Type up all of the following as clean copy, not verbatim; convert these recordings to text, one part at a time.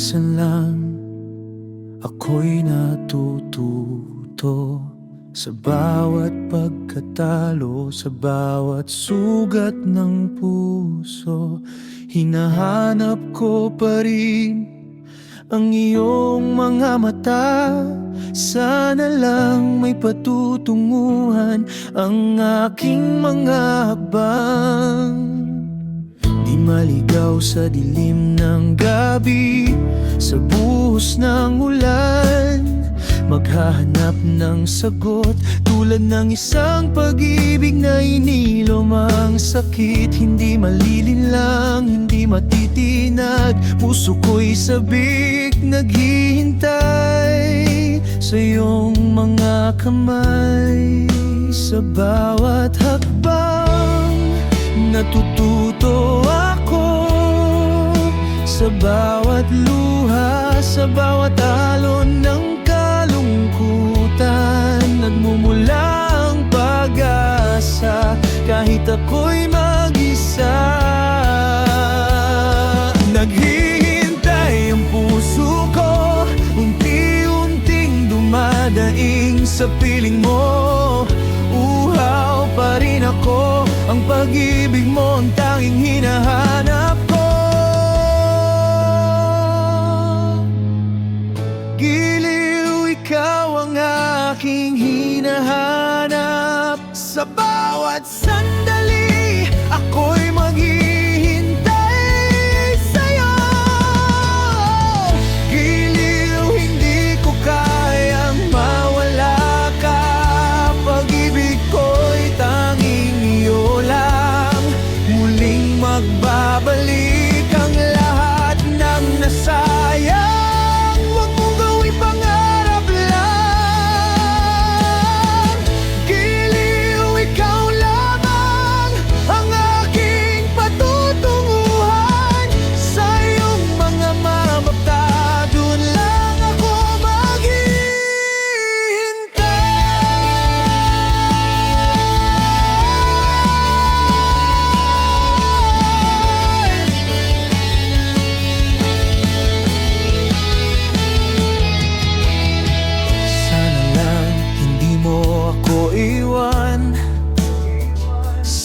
minsan lang ako'y natututo sa bawat pagkatalo, sa bawat sugat ng puso. Hinahanap ko pa rin ang iyong mga mata. Sana lang may patutunguhan ang aking mga hakbang. Di maligaw sa dilim ng gabi, sa buhos ng ulan, maghahanap ng sagot tulad ng isang pag-ibig na inilom ang sakit. Hindi malilinlang, hindi matitinag, puso ko'y sabik naghihintay sa iyong mga kamay. Sa bawat hakbang natututo ako, sa bawat luha, sa bawat alon ng kalungkutan, nagmumula ang pag-asa kahit ako'y mag-isa. Naghihintay ang puso ko, unti-unting dumadaing sa piling mo. Uhaw pa rin ako, ang pag-ibig mo ang tanging hinahanap ko. Giliw, ikaw ang aking hinahanap. Sa bawat sandali, ako'y maghihintay sa'yo. Giliw, hindi ko kayang mawala ka. Pag-ibig ko'y tanging iyo lang. Muling magbabalik ang lahat ng nasayang.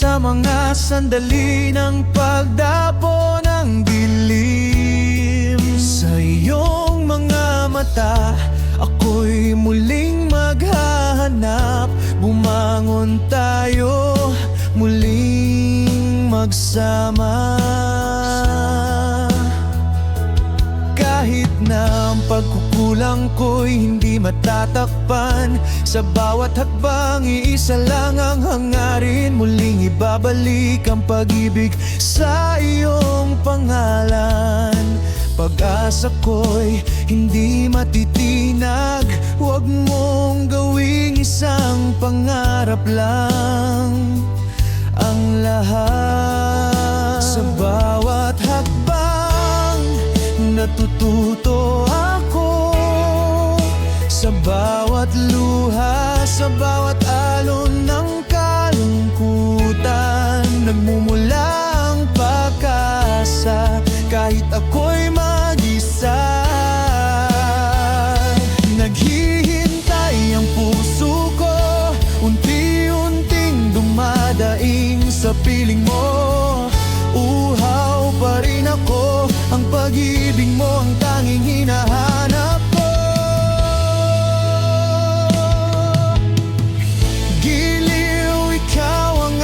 Sa mga sandali ng pagdapo ng dilim, sa iyong mga mata, ako'y muling maghahanap. Bumangon tayo, muling magsama. Kahit na ang pagkukulang ko'y hindi matatakpan, sa bawat hakbang iisa lang ang hangarin. Muling ibabalik ang pag-ibig sa iyong pangalan. Pag-asa ko'y hindi matitinag, huwag mong gawing isang pangarap lang ang lahat. Sa bawat hakbang natututo ako, sa bawat luha, sa bawat alon ng kalungkutan, nagmumula ang pag-asa kahit ako'y mag-isa. Naghihintay ang puso ko, unti-unting dumadaing sa piling mo. Uhaw pa rin ako, ang pag-ibig mo ang tanging hinahanap ko. Giliw, ikaw ang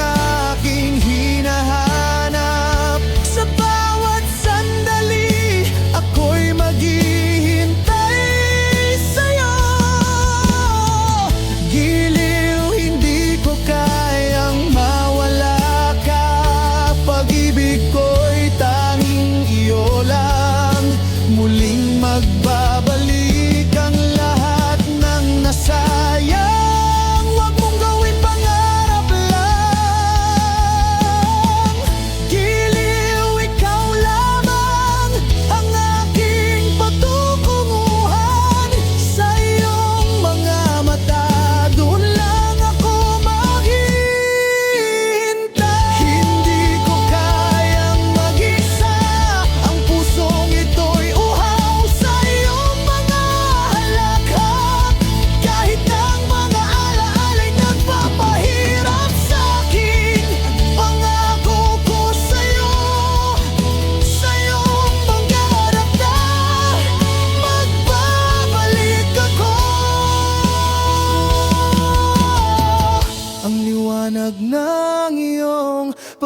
aking hinahanap. Sa bawat sandali, ako'y maghihintay sa'yo. Giliw, hindi ko kayang mawala ka.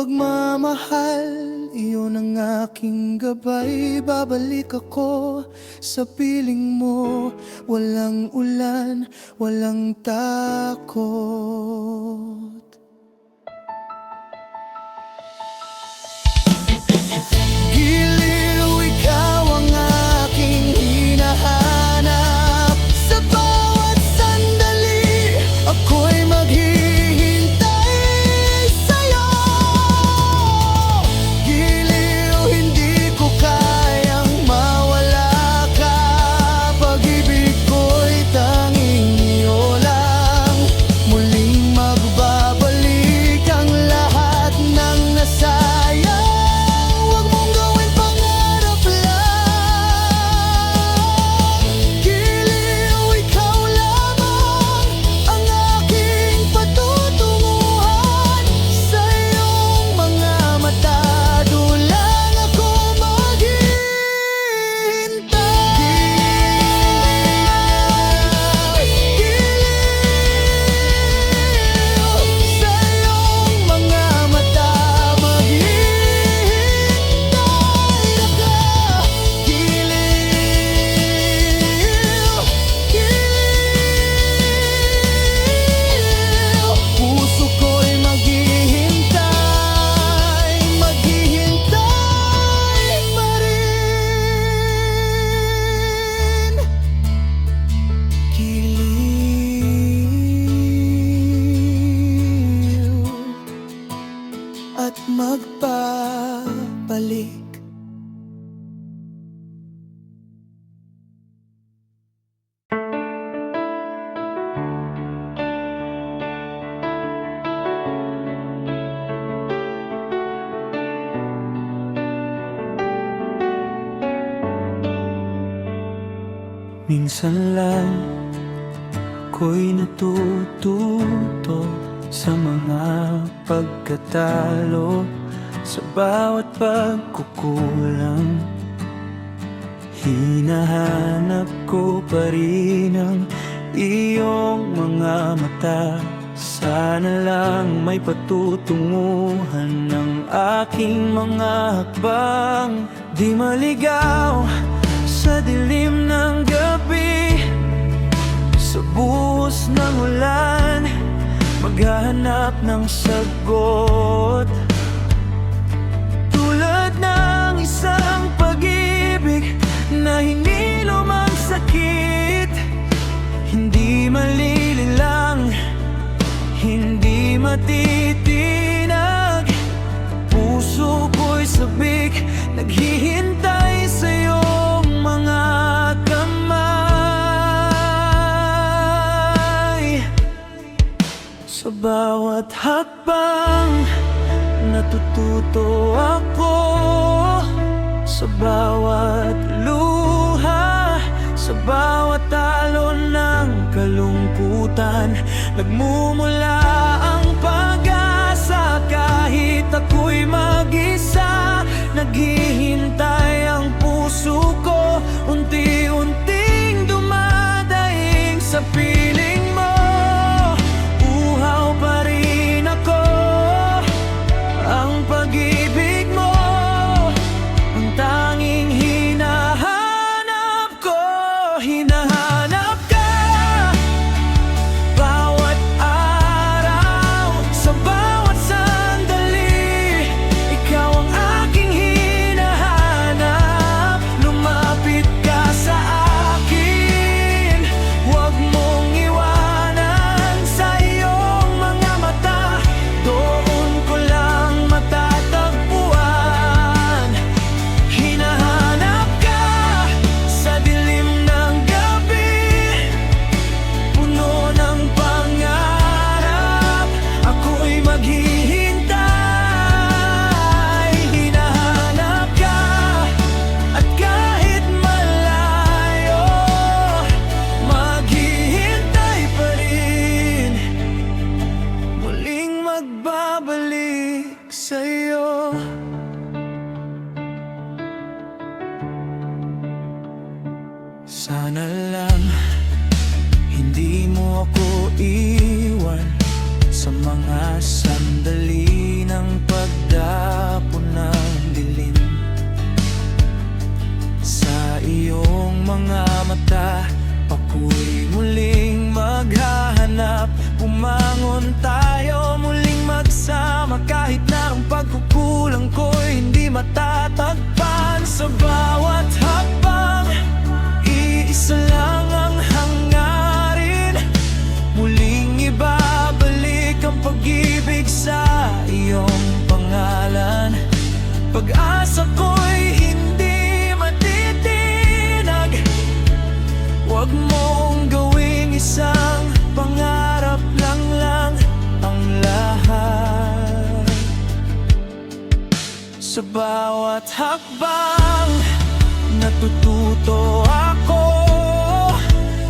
pagmamahal, iyon ang aking gabay. Babalik ako sa piling mo, walang ulan, walang takot. Giliw, ikaw ang aking hinahanap. Sa bawat sandali, ako'y maghihintay sa'yo. Giliw, hindi ko kayang mawala ka. Pag-ibig ko'y tanging iyo lang. Muling magbabalik ang lahat ng nasayang. Huwag mong gawin pangarap lang. Giliw, ikaw lamang ang aking patutunguhan. Sa iyong mga mata, doon lang ako maghihintay. Giliw, sa iyong mga mata, maghihintay ako. Giliw, giliw, puso ko'y maghihintay, maghihintay pa rin. Giliw at magpabalik. Minsan lang ako'y natututo sa mga pagkatalo, sa bawat pagkukulang. Hinahanap ko pa rin ang iyong mga mata. Sana lang may patutunguhan ng aking mga hakbang. Di maligaw sa dilim ng gabi, sa buhos ng ulan, maghahanap ng sagot. Tulad ng isang pag-ibig na hinilom ang sakit, hindi malililang, hindi matitinag. Puso ko'y sabik, naghihintay sa iyong mga kamay. Sa bawat hakbang, natututo ako. Sa bawat luha, sa bawat alon ng kalungkutan, nagmumula ang pag-asa. Kahit ako'y mag-isa, naghihintay ang puso ko. Unti-unting dumadaing sa piling mo. Uhaw pa rin ako, ang pag-ibig mo ang tanging hinahanap ko. Hinahanap ka bawat araw, sa bawat sandali. Ikaw ang aking hinahanap. Lumapit ka sa akin, huwag mong iwanan. Sa iyong mga mata, doon ko lang matatagpuan. Hinahanap ka sa dilim ng gabi, puno ng pangarap. Ako'y maghihintay. Hinahanap ka at kahit malayo, maghihintay pa rin. Muling magbabalik sa'yo. Sana lang hindi mo ako iwan sa mga sandali ng pagdamay. mga mata, papuri muling maghahanap. Bumangon tayo muling magsama, kahit na ang pagkukulang ko'y hindi matatagpan. Sa bawat hakbang, iisa lang ang hangarin, muling ibabalik ang pag-ibig sa iyong pangalan. Pag-asa ko'y hindi matitinag, huwag mong gawing isang pangarap lang ang lahat. Sa bawat hakbang, natututo ako.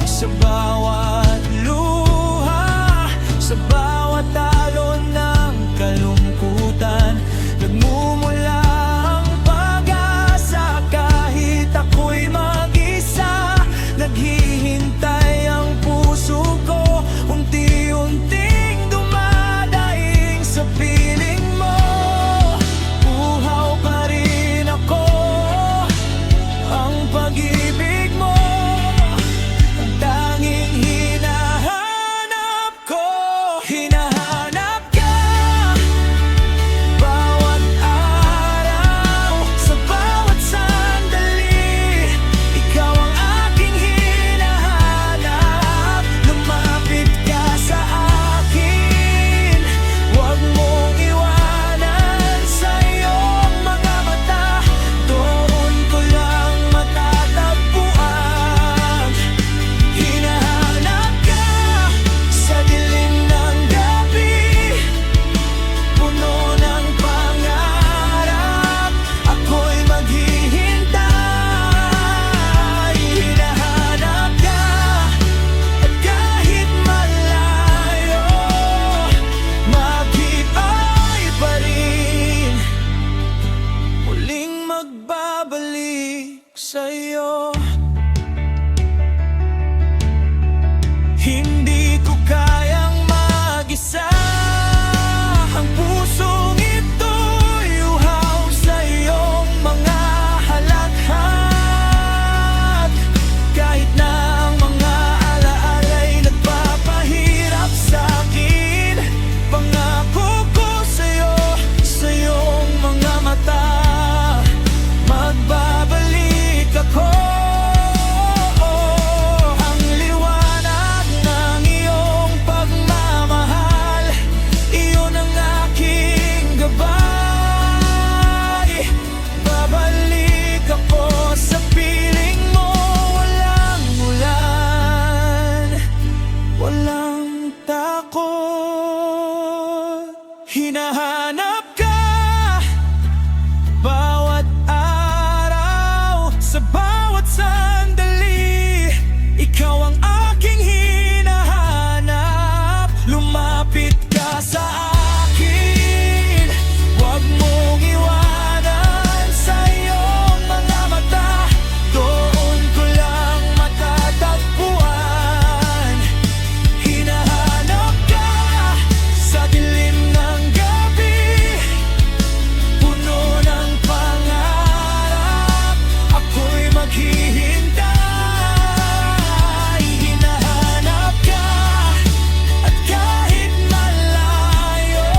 Sa bawat luha, sa bawat alon ng kalungkutan, nagmumula ang pag-asa. Kahit ako'y mag-isa, naghihintay ang puso ko, unti-unting dumadaing sa piling mo. Uhaw pa rin ako, ang pag-ibig mo ang tanging hinahanap ko. Hinahanap ka bawat araw, sa bawat sandali. Ikaw ang aking hinahanap. Lumapit ka sa akin, huwag mong iwanan. Sa iyong mga mata, doon ko lang matatagpuan. Hinahanap ka sa dilim ng gabi, puno ng pangarap. Ako'y maghihintay. Hinahanap ka at kahit malayo, maghintay pa rin, muling magbabalik sa'yo. Hindi ko kayang mag-isa, ang pusong ito'y uhaw sa iyong mga halakhak. Kahit na ang mga alaala'y nagpapahirap sa'kin, pangako ko sa'yo, sa iyong mga mata, magbabalik ako. Ang liwanag ng iyong pagmamahal, iyon ang aking gabay. Babalik ako sa piling mo, walang ulan, walang takot. Hinahanap ka bawat araw, sa bawat sandali. Ikaw ang aking hinahanap. Lumapit ka sa akin, huwag mong iwanan. Sa iyong mga mata, doon ko lang matatagpuan. Hinahanap ka sa dilim ng gabi, puno ng pangarap. Ako'y maghihintay. Hinahanap ka at kahit malayo,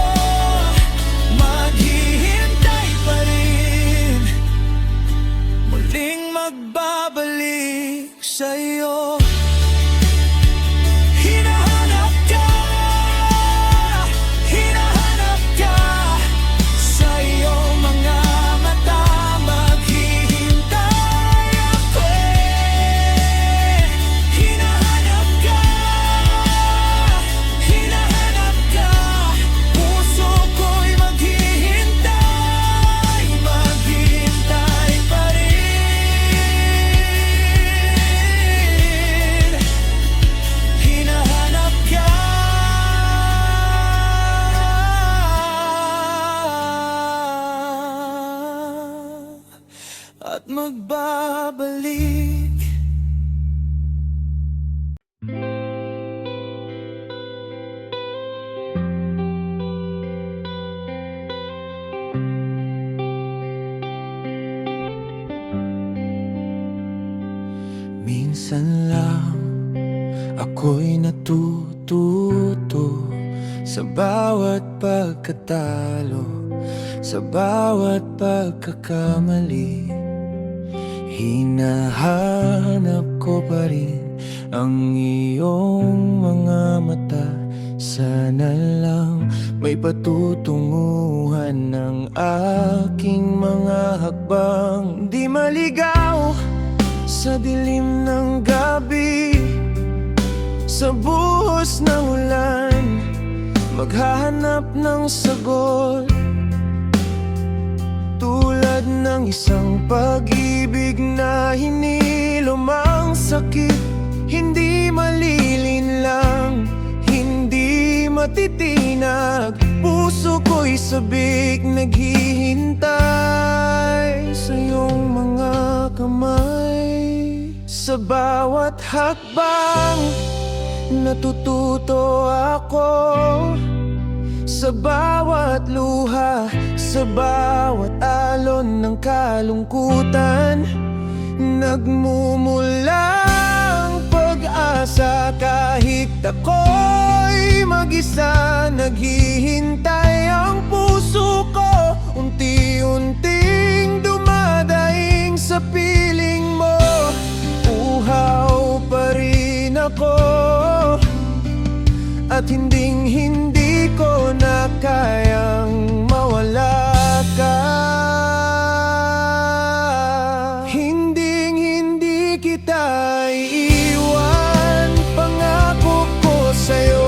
maghihintay pa rin, muling magbabalik sa'yo. Hinahanap ka, hinahanap ka, sa iyong mga mata, maghihintay ako. Hinahanap ka, hinahanap ka, puso ko'y maghihintay, maghihintay pa rin. Minsan lang ako'y natututo sa bawat pagkatalo, sa bawat pagkakamali. Hinahanap ko pa rin ang iyong mga mata. Sana lang may patutunguhan ng aking mga hakbang. Di maligaw sa dilim ng gabi, sa buhos ng ulan, maghahanap ng sagot. Tulad ng isang pag-ibig na hinilom ang sakit, hindi malilinlang, hindi matitinag. Puso ko'y sabik, naghihintay sa iyong mga kamay. Sa bawat hakbang, natututo ako. Sa bawat luha, sa bawat alon ng kalungkutan, nagmumulang pag-asa. Kahit ako'y mag-isa, naghihintay ang puso ko. Unti-unting dumadaing sa piling mo, uhaw pa rin ako. At hinding-hindi ko na kayang mawala ka. Hinding-hindi kita iiwan, pangako ko sa'yo.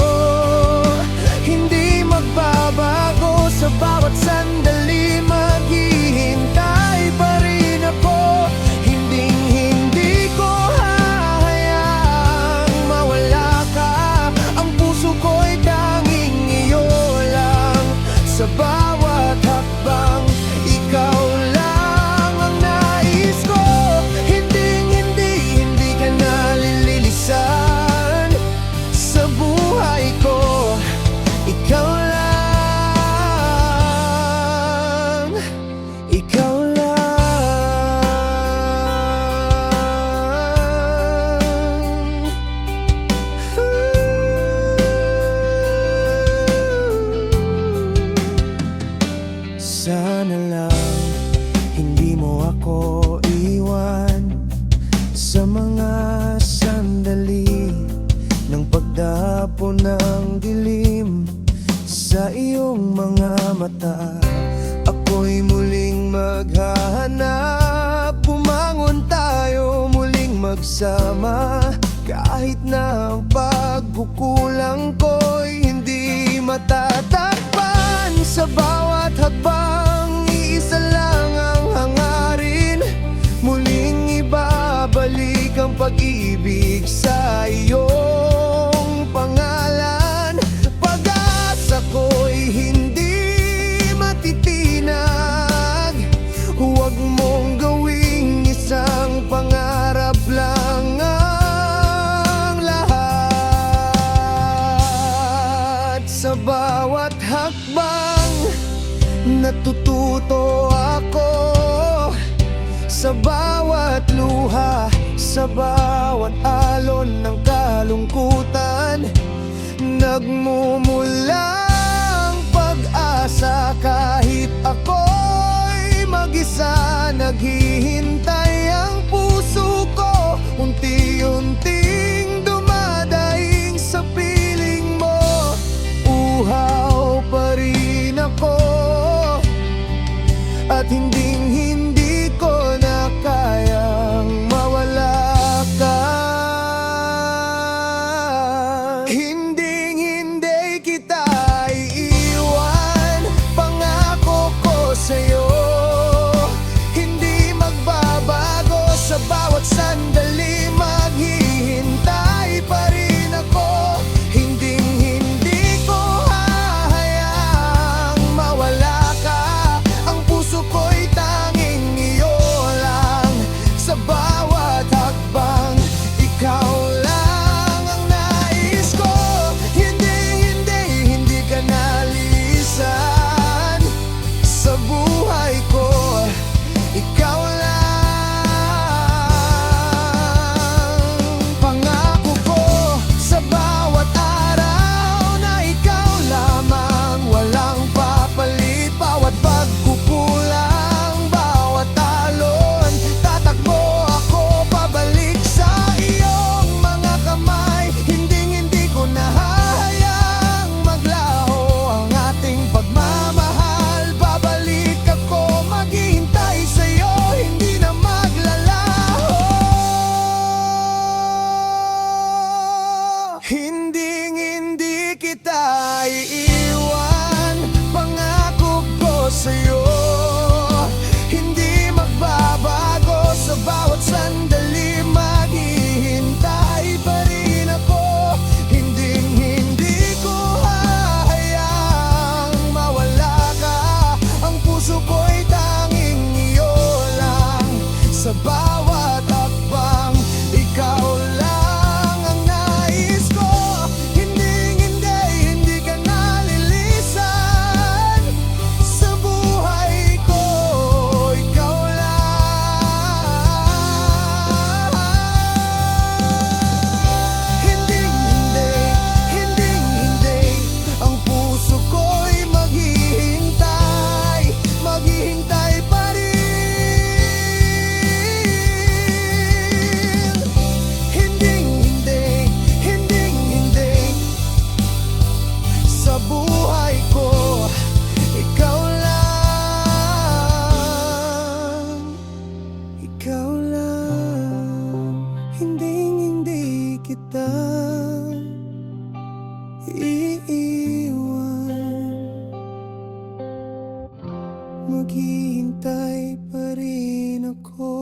Hindi magbabago sa bawat sandali, maghihintay pa rin ako. Hinding-hindi ko hahayaang mawala ka. Ang puso ko'y tanging iyo lang. Sa bawat hakbang, ikaw lang ang nais ko. Hindi ka nalililisan sa buhay ko. Ikaw lang, ikaw lang. Sana lang hindi mo ako iwan sa mga sandali ng pagdapo ng dilim. Sa iyong mga mata, ako'y muling maghahanap. Bumangon tayo muling magsama, kahit na ang pagkukulang ko'y hindi matatakpan. Sa bawat hakbang, iisa lang ang hangarin, muling ibabalik ang pag-ibig sa iyong pangalan. Pag-asa ko'y hindi matitinag, huwag mong gawing isang pangarap lang ang lahat. Sa bawat hakbang, natututo ako. Sa bawat luha, sa bawat alon ng kalungkutan, nagmumulang pag-asa. Kahit ako'y mag-isa, naghihintay ang puso ko. Unti-unting dumadaing sa piling mo, uhaw pa rin ako. At hinding-hindi ko na kayang mawala ka. Hinding-hindi kita iiwan, pangako ko sa'yo. Hindi magbabago kita iiwan. Maghihintay pa rin ako.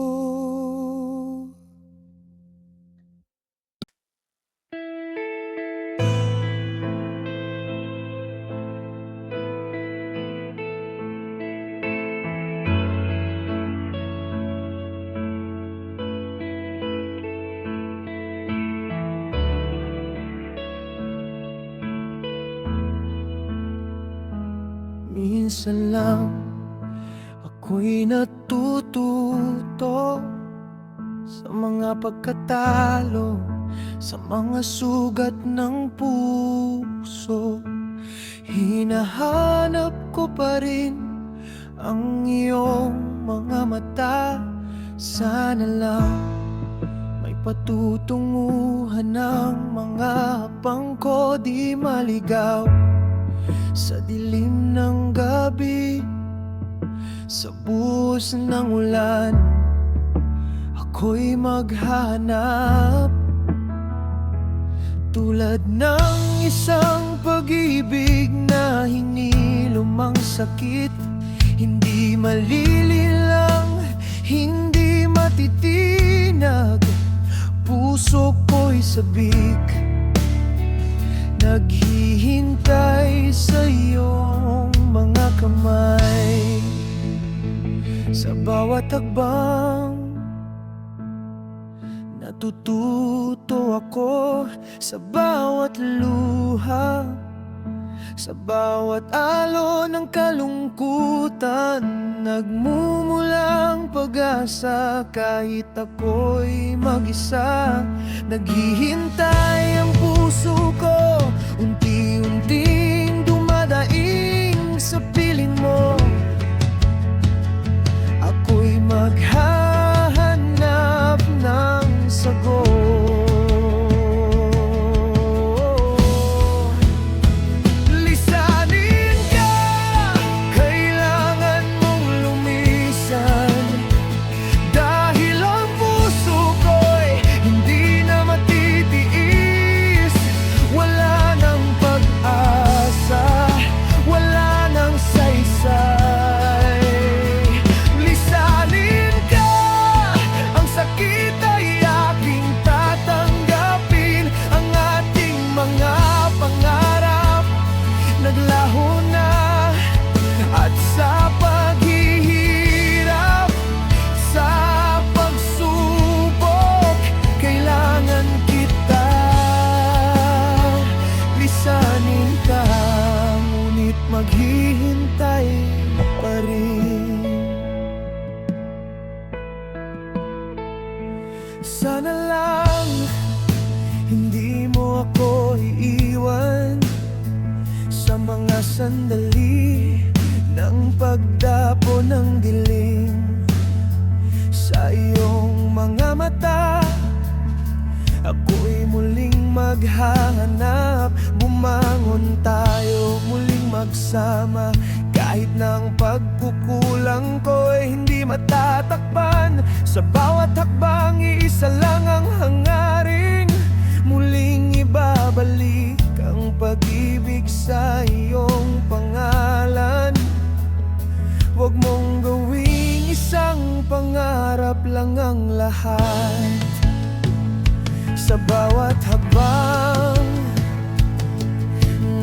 Minsan lang ako'y natututo sa mga pagkatalo, sa mga sugat ng puso. Hinahanap ko pa rin ang iyong mga mata. Sana lang may patutunguhan ng mga hapang ko, di maligaw sa dilim ng gabi, sa buhos ng ulan. Ako'y maghahanap tulad ng isang pag-ibig na hinilumang sakit. Hindi malililang, hindi matitinag, puso ko'y sabik, naghihintay sa iyong mga kamay. Sa bawat hakbang natututo ako, sa bawat luha, sa bawat alon ng kalungkutan, nagmumulang pag-asa. Kahit ako'y mag-isa, naghihintay ang puso ko, unti-unting dumadaing sa piling mo. Ako'y maghahanap ng sagot. Lisanin ka, kailangan mong lumisan, dahil ang puso ko'y hindi na matitiis. Wala nang pag-asa, wala nang saysay. Lisanin ka, ang sakit ay aking tatanggapin. Ang ating mga pangarap naglaho na, at sa paghihirap, sa pagsubok, kailangan kita. Lisanin ka, ngunit maghihintay pa rin. Sana lang hindi mo ako iiwan sa mga sandali ng pagdapo ng dilim. Sa iyong mga mata, ako'y muling maghahanap. Bumangon tayo, muling magsama, kahit na ang pagkukulang ko'y hindi matatakpan. Sa bawat hakbang, iisa lang ang hangaring, muling ibabalik ang pag-ibig sa iyong pangalan. Huwag mong gawing isang pangarap lang ang lahat. Sa bawat habang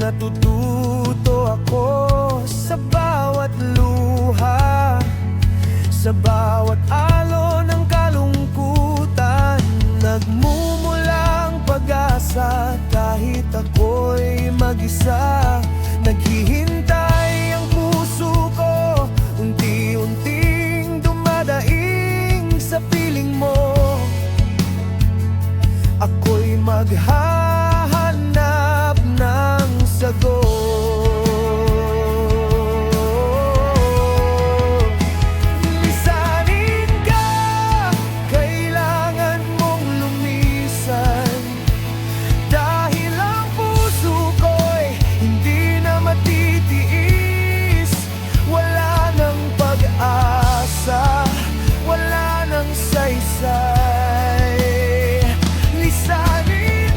natututo ako, sa bawat luha, sa bawat alon ng kalungkutan, nagmumulang pag-asa. Kahit ako'y mag-isa, naghihintay ang puso ko, unti-unting dumadaing sa piling mo. Ako'y maghahanap ng sagot. Lisanin ka, kailangan mong lumisan, dahil ang puso ko'y hindi na matitiis. Wala nang pag-asa, wala nang saysay. Lisanin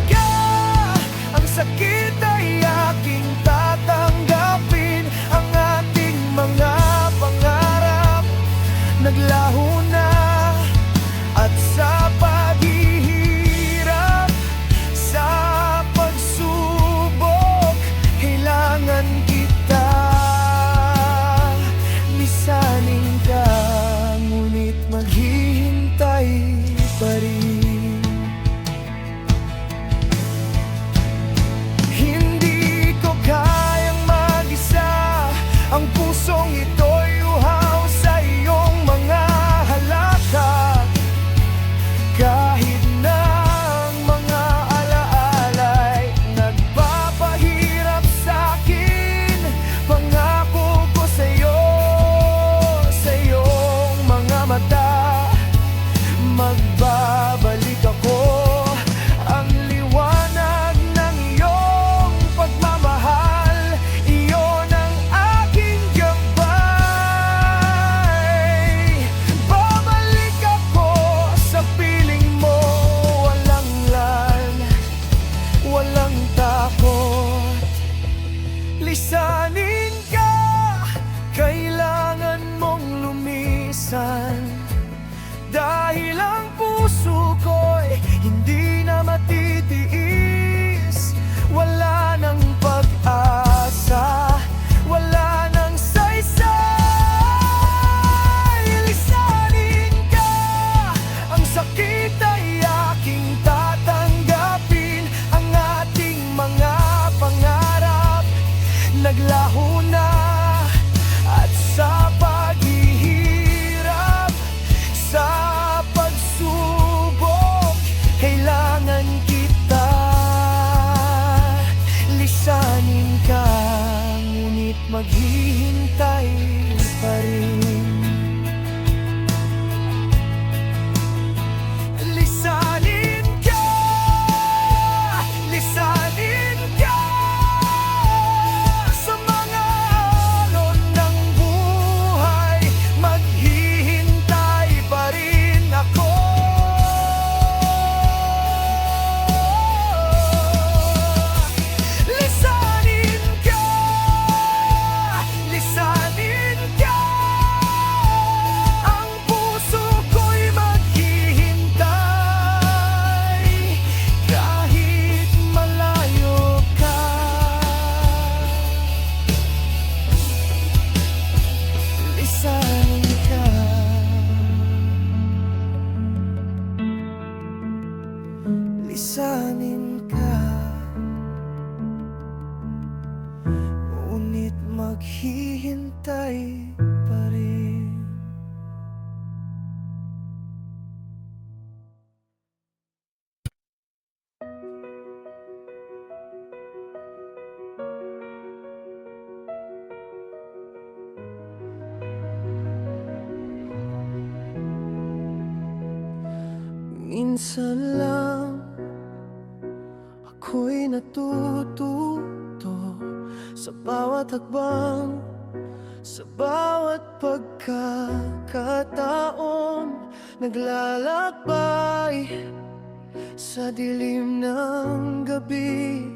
lisanin ka, ngunit maghihintay pa rin. Minsan lang ako'y natututo sa bawat hakbang, sa bawat pagkakataon, naglalakbay sa dilim ng gabi,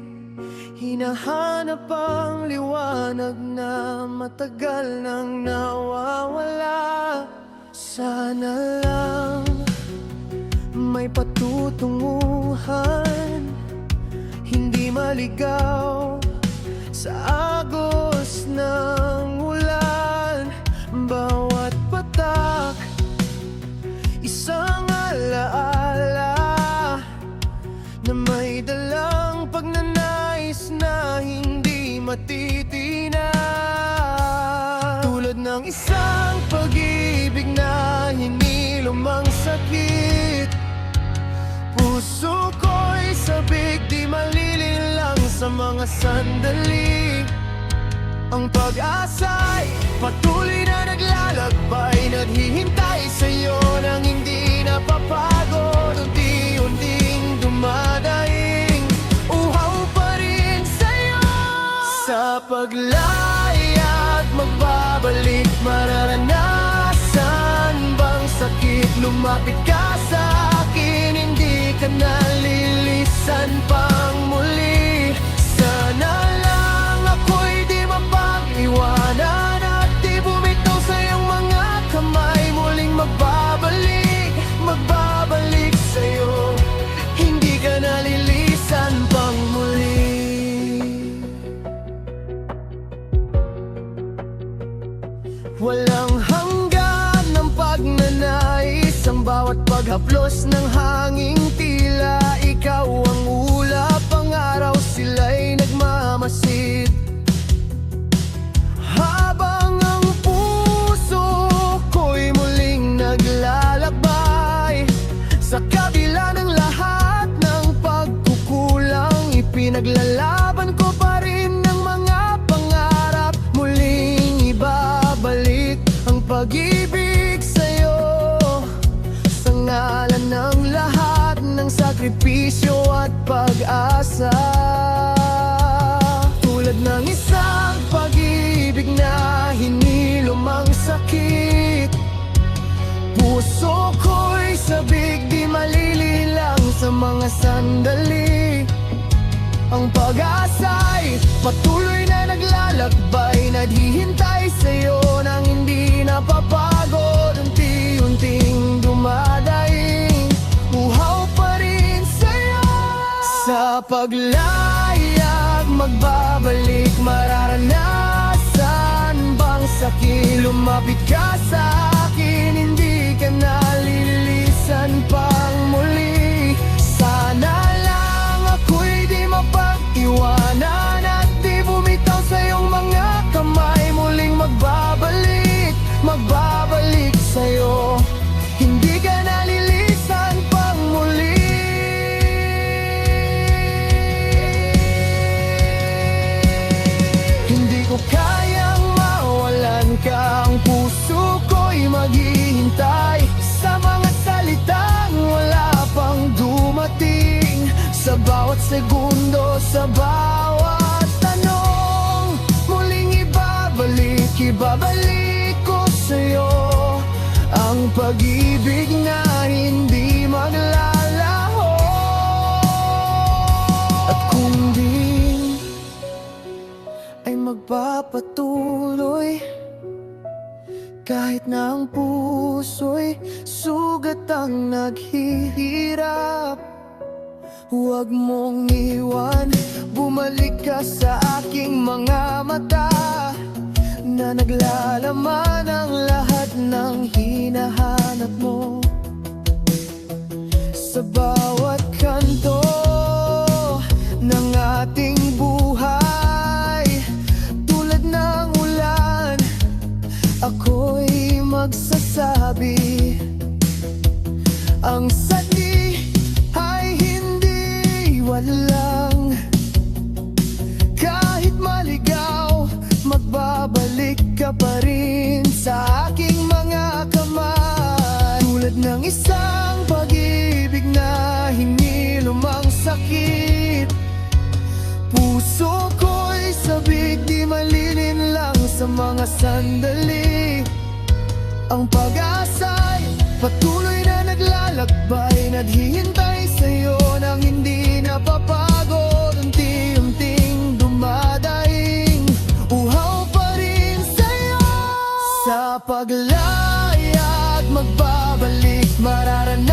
hinahanap ang liwanag na matagal nang nawawala. Sana lang may patutunguhan, hindi maligaw sa agos ng ulan. Bawat patak, isang alaala na may dalang pagnanais na hindi matitinag. Tulad ng isang pag-ibig na hinilom ang sakit, puso ko'y sabik, di malilinlang sa mga sandali. Ang pag-asa'y patuloy na naglalakbay, naghihintay sa'yo nang hindi napapagod. Unti-unting dumadaing, uhaw pa rin sa'yo. Sa paglayag magbabalik, mararanasan bang sakit? Lumapit ka sa akin, hindi ka nalilisan pang muli. Sana lang ako'y di mapag-iwanan at di bumitaw sa iyong mga kamay. Muling magbabalik, magbabalik sa'yo, hindi ka nalilisan pang muli. Walang hanggan ng pagnanais, ang bawat paghaplos ng hanging tila ikaw ang ulap. Ang araw sila'y nagmamasid, habang ang puso ko'y muling naglalakbay. Sa kabila ng lahat ng pagkukulang, ipinaglalaban ko pa rin ang mga pangarap. Muling ibabalik ang pag-ibig sa'yo, sa ngalan ng lahat ng sakripisyo at pag-asa. Tulad ng isang pag-ibig na hinilom ang sakit, puso ko'y sabik, di malililang sa mga sandali. Ang pag-asa'y patuloy na naglalakbay, naghihintay sa'yo nang hindi napapagod. Unti-unting dumadaing, uhaw pa rin sa'yo. Sa paglayag magbabalik, mararanasan bang sakit? Lumapit ka sa akin, hindi ka nalilisan pang muli. Sana lang ako'y di mapag-iwanan at di bumitaw sa iyong mga kamay. Muling magbabalik, magbabalik sa'yo, hindi ka nalilisan pang muli. Hindi ko kayang mawalan ka, ang puso ko'y maghihintay sa mga salitang wala pang dumating. Sa bawat segundo, sa bawat tanong, muling ibabalik, ibabalik ko sa'yo ang pag-ibig na hindi maglalaho. At kung di ay magpapatuloy, kahit na ang puso'y sugat ang naghihirap, huwag mong iwan, bumalik ka sa aking mga mata na naglalaman ang lahat ng hinahanap mo. Sa bawat kanto sakit. Puso ko'y sabik, di malinin lang sa mga sandali. Ang pag-asa'y patuloy na naglalakbay, naghihintay sa'yo nang hindi napapagod. Unti-unting dumadaing, uhaw pa rin sa'yo. Sa paglayag magbabalik, mararanasan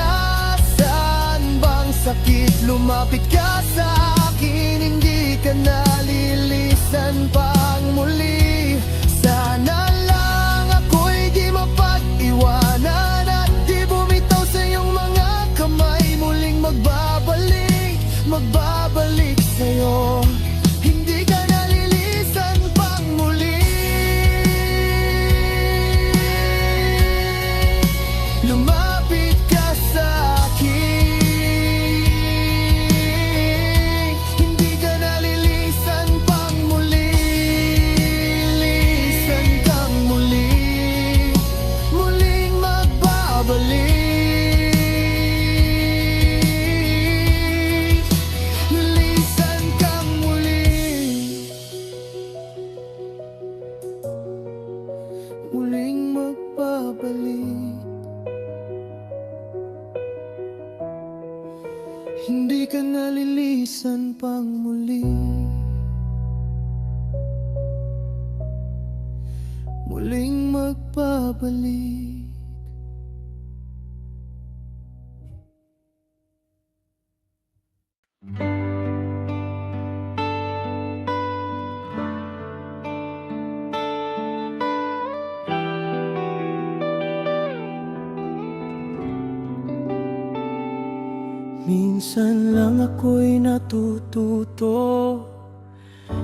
bang sakit? Lumapit ka sa akin, hindi ka nalilisan pang muli. Sana lang ako'y di mapag-iwanan at di bumitaw sa iyong mga kamay. Muling magbabalik, magbabalik sa'yo, hindi ka nalilisan pang muli. Lumapit ka sa akin, hindi ka nalilisan pang muli. Lisan kang muli, muling magbabalik. Lisan kang muli, muling magbabalik. Hindi ka nalilisan pang muli, muling magbabalik. Minsan lang ako'y natututo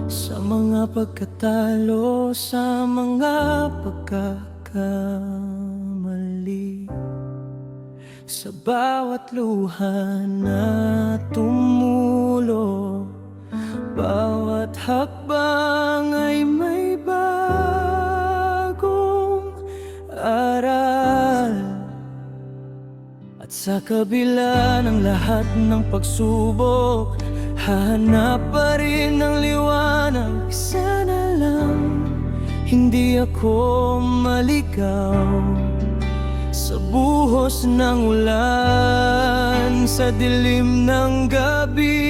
sa mga pagkatalo, sa mga pagkakamali, sa bawat luha na tumulo. Bawat hakbang ay may bagong aral. At sa kabila ng lahat ng pagsubok, hahanap pa rin ng liwanag. Sana lang hindi ako maligaw sa buhos ng ulan, sa dilim ng gabi.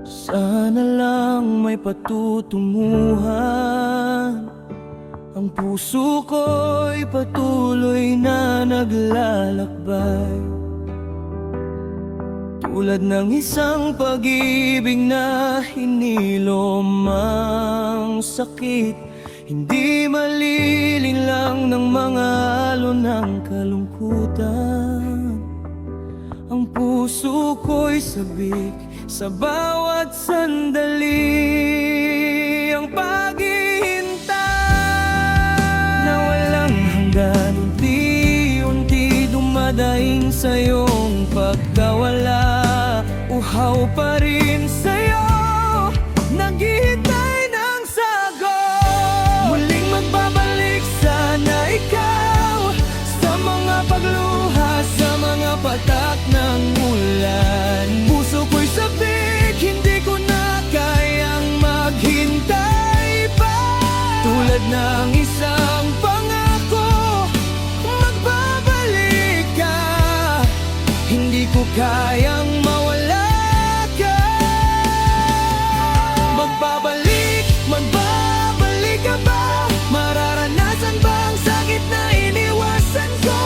Sana lang may patutunguhan, ang puso ko'y patuloy na naglalakbay. Tulad ng isang pag-ibig na hinilom ang sakit, hindi malilinlang ng mga alon ng kalungkutan. Ang puso ko'y sabik sa bawat sandali. Ang paghihintay na walang hanggan, unti-unti dumadaing sa iyong pagkawala. Uhaw pa rin sa'yo, naghihintay ng sagot. Muling magbabalik sana ikaw sa mga pagluha, sa mga patak ng ulan. Puso ko'y sabik, hindi ko na kayang maghintay pa. Tulad ng isang pangako, magbabalik ka, hindi ko kayang mawala ka. Magbabalik, magbabalik ka ba? Mararanasan ba ang sakit na iniwasan ko?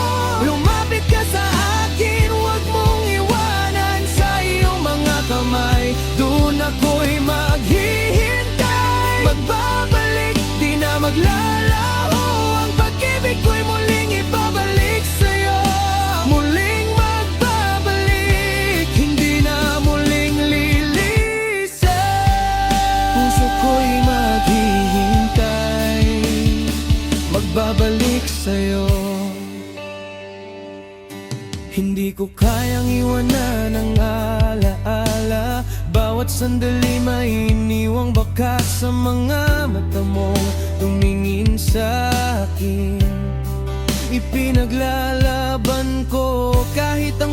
Lumapit ka sa akin, huwag mong iwanan sa iyong mga kamay. Doon ako'y maghihintay. Magbabalik, di na maglalaho. Ang pag-ibig ko'y muling ibabalik sa'yo. Muling magbabalik, hindi na muling lilisan. Puso ko'y maghihintay, magbabalik sa'yo. Hindi ko kayang iwanan ang alaala. Bawat sandali may iniwang bakas sa mga mata mong tumingin sa akin. Ipinaglalaban ko kahit ang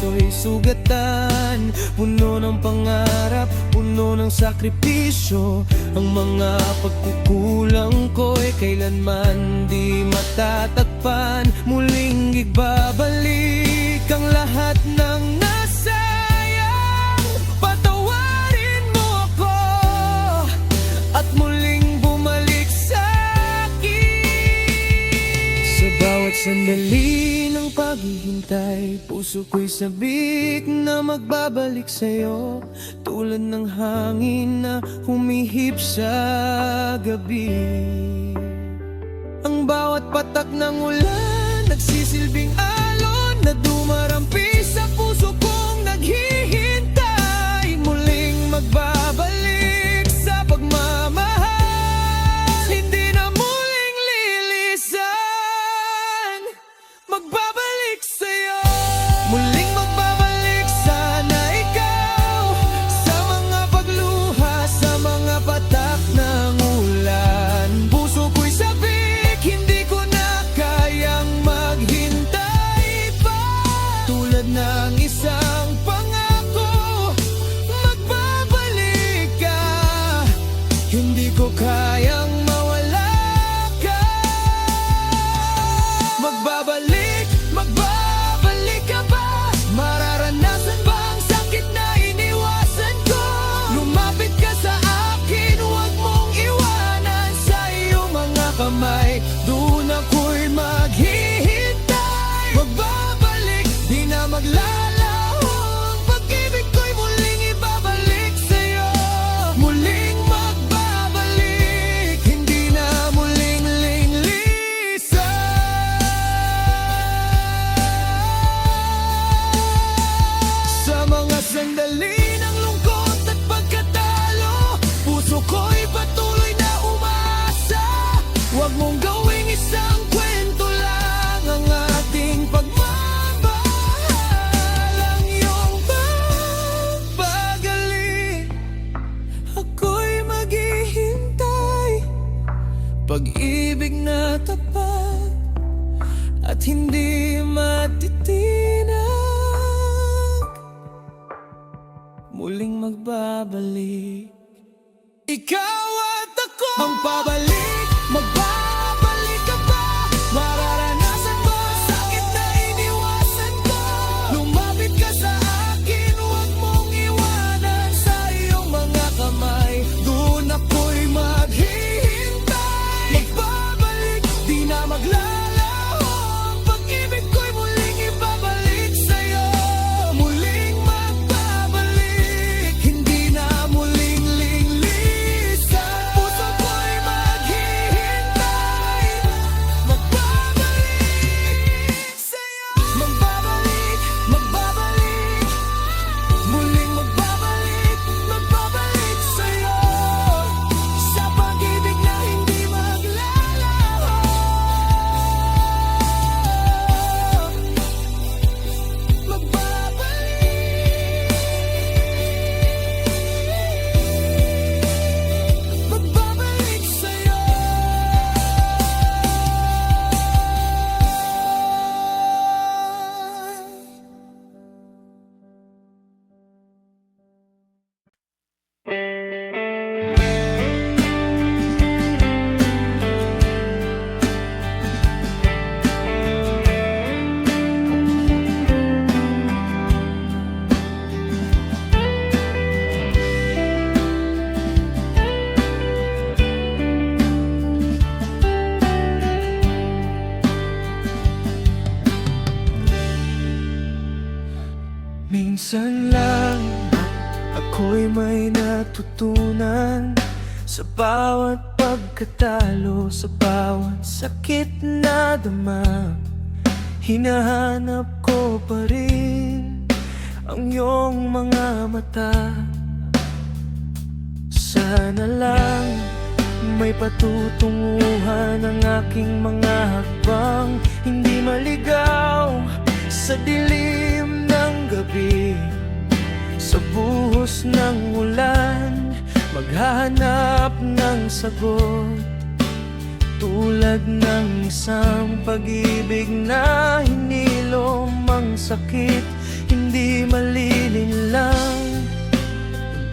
puso'y sugatan, puno ng pangarap, puno ng sakripisyo. Ang mga pagkukulang ko'y kailanman di matatakpan. Muling ibabalik ang lahat ng nasayang. Patawarin mo ako at muling bumalik sa akin. Sa bawat sandali ng paghihintay, puso ko'y sabik na magbabalik sa'yo. Tulad ng hangin na humihip sa gabi. Ang bawat patak ng ulan nagsisilbing alon na dumarampi sa puso kong naghihintay. Muling magbabalik sa pagmamahal, hindi na muling lilisan. Magbabalik sa'yo, muling magbabalik sana ikaw. Sa mga pagluha, sa mga patak ng ulan, puso ko'y sabik, hindi ko na kayang maghintay pa. Tulad ng isang pangako, magbabalik ka, hindi ko kayang mawala ka. Magbabalik, magbabalik ka ba? Mararanasan ba ang sakit na iniwasan ko? Lumapit ka sa akin, huwag mong iwanan. Sa iyong mga kamay, doon ako'y maghihintay. Magbabalik, di na maglalaho. Ang pag-ibig ko'y muling ibabalik sa'yo. Muling magbabalik, hindi na muling lilisan. Sa mga sandali ng lungkot at pagkatalo, puso ko'y patuloy na umaasa. Huwag mong gawing isang kwento lang ang ating pagmamahal. Ang iyong pagpagaling, ako'y maghihintay. Pag-ibig na tapat at hindi matitinag, muling magbabalik. Ikaw at ako, ang pabalik, magbabalik ka ba? Mararanasan mo ang sakit na iniwasan ko. Lumapit ka sa akin, huwag mong iwanan. Sa iyong mga kamay, doon ako'y maghihintay. Magbabalik, di na maglalaho. Ang pag-ibig ko'y muling ibabalik sa'yo. Muling magbabalik, hindi na muling lilisan. Puso ko'y maghihintay. Magbabalik sa'yo. Magbabalik, magbabalik, muling magbabalik, magbabalik sa'yo. Sa pag-ibig na hindi maglalaho. Magbabalik sa'yo. Minsan lang ako'y may natutunan. Sa bawat pagkatalo, sa bawat sakit na dama, hinahanap ko pa rin ang iyong mga mata. Sana lang may patutunguhan ang aking mga hakbang, hindi maligaw sa dilim ng gabi. Sa buhos ng ulan, maghahanap ng sagot, tulad ng isang pag-ibig na hinilom ang sakit. Hindi Malilin lang,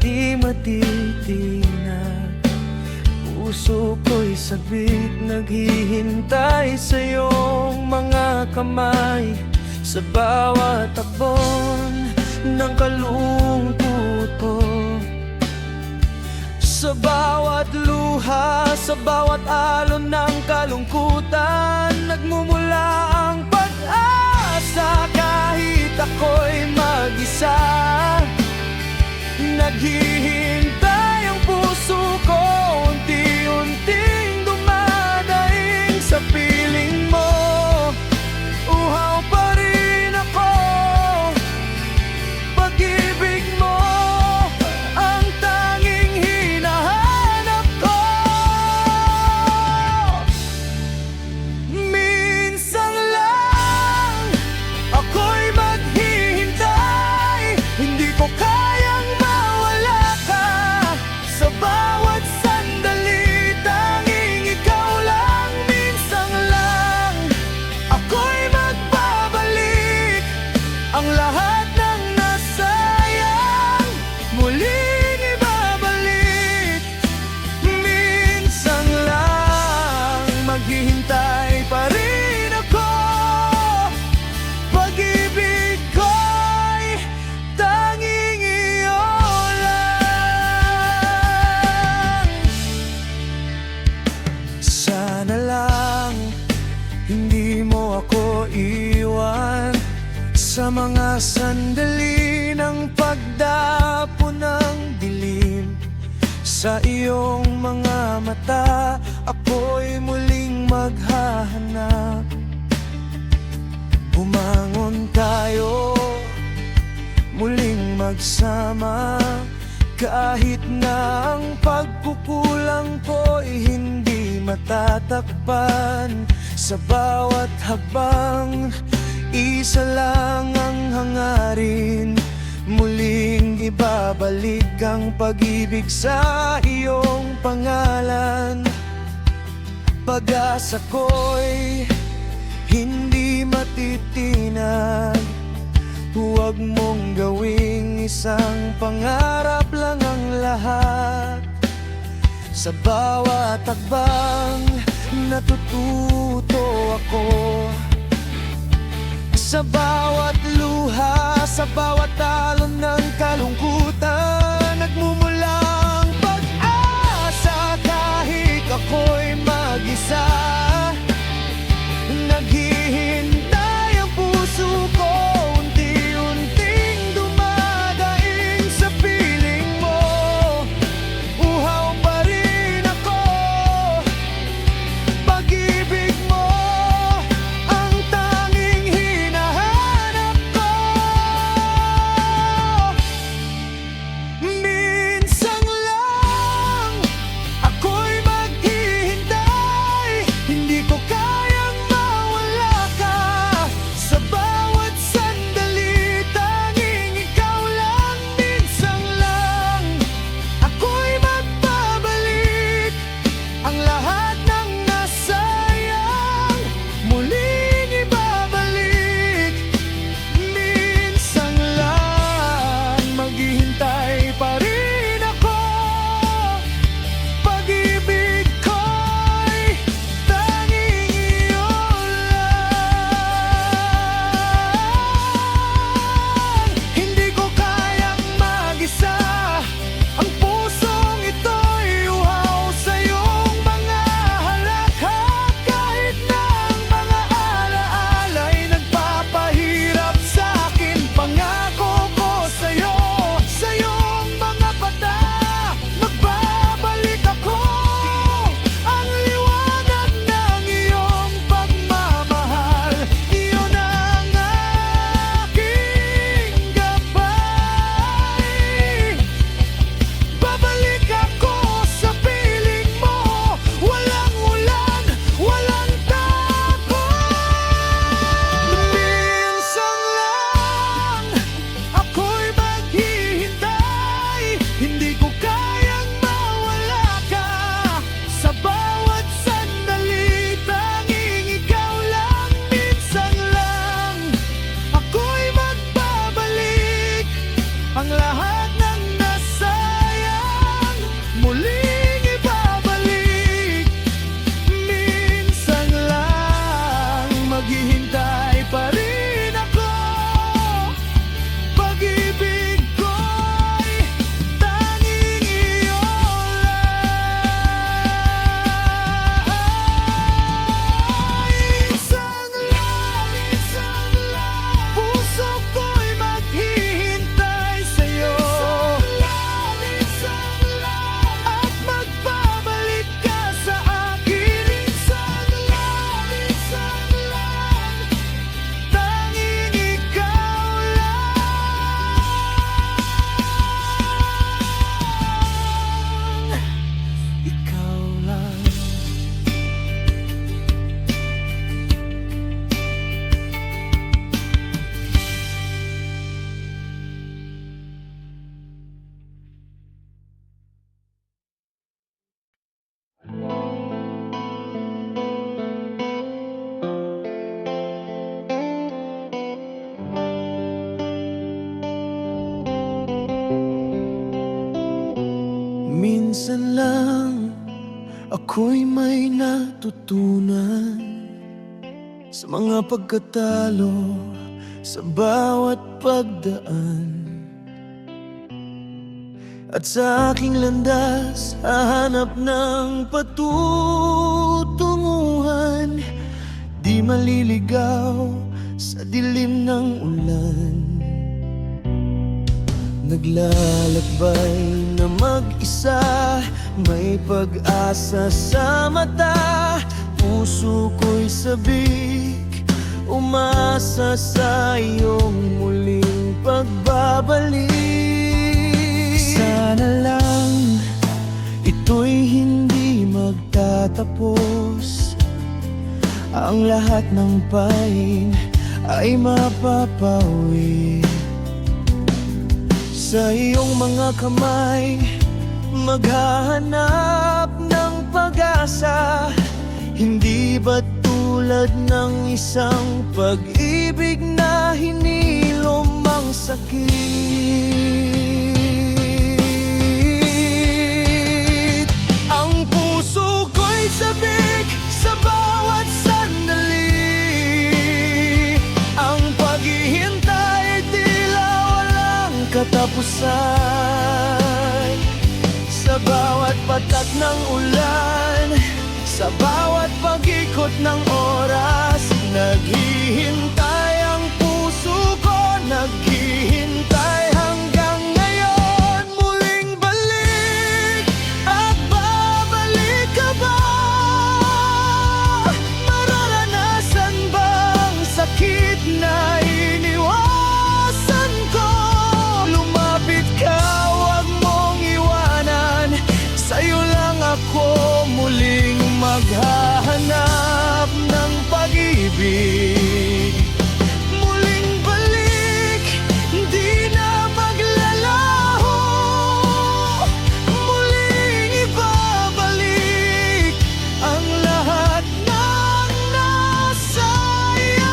di matitinag. Puso ko'y sabik, naghihintay sa iyong mga kamay. Sa bawat takbon ng kalungkot ko, sa bawat luha, sa bawat alon ng kalungkutan, nagmumula ang pag-asa. Kahit ako'y mag-isa, naghihintay ang puso ko. Unti-unting dumadaing sa piling mo. Uhaw pa rin ako, pag-ibig mo ang tanging hinahanap ko. Minsan lang ako'y maghihintay, hindi ko kayang mawala ka. Sa bawat sandali, tanging ikaw lang. Minsan lang ako'y magbabalik, ang lahat ng nasayang muling ibabalik. Minsan lang maghihintay pa rin ako, pag-ibig ko'y tanging iyo lang. Sana lang hindi mo ako iwan sa mga sandali ng pagdapo ng dilim. Sa iyong mga mata, ako'y muling maghahanap. Bumangon tayo, muling magsama. Kahit na ang pagkukulang ko'y hindi matatakpan. Sa bawat habang, isa lang ang hangarin, muling ibabalik ang pag-ibig sa iyong pangalan. Pag-asa ko'y hindi matitinag, huwag mong gawing isang pangarap lang ang lahat. Sa bawat takbang, natututo ako. Sa bawat luha, sa bawat alon ng kalungkutan, nagmumula ang pag-asa. Kahit ako'y mag-isa, naghihintay ang puso ko. Unti-unting dumadaing sa piling mo. Uhaw pa rin ako, pag-ibig mo ang tanging hinahanap ko. Minsan lang ako'y may natutunan sa mga pagkatalo, sa bawat pagdaan. At sa aking landas, hahanap ng patutunguhan, di maliligaw sa dilim ng ulan. Naglalakbay na mag-isa, may pag-asa sa mata. Puso ko'y sabik, umasa sa iyong muling pagbabalik. Sana lang ito'y hindi magtatapos, ang lahat ng pain ay mapapawi. Sa iyong mga kamay, maghahanap ng pag-asa. Hindi ba tulad ng isang pag-ibig na hinilom ang sakit? Ang puso ko'y sabik sa bawat sandali. Ang paghihintay ay tila walang katapusan. Sa bawat patak ng ulan, sa bawat pag-ikot ng oras, naghihintay ang puso ko, naghihintay hanggang ngayon. Muling balik at babalik ka ba? Mararanasan bang sakit na iniwasan ko? Lumapit ka, huwag mong iwanan, sa'yo lang ako muling maghahanap ng pag-ibig. Muling balik, di na maglalaho, muling ibabalik ang lahat ng nasayang.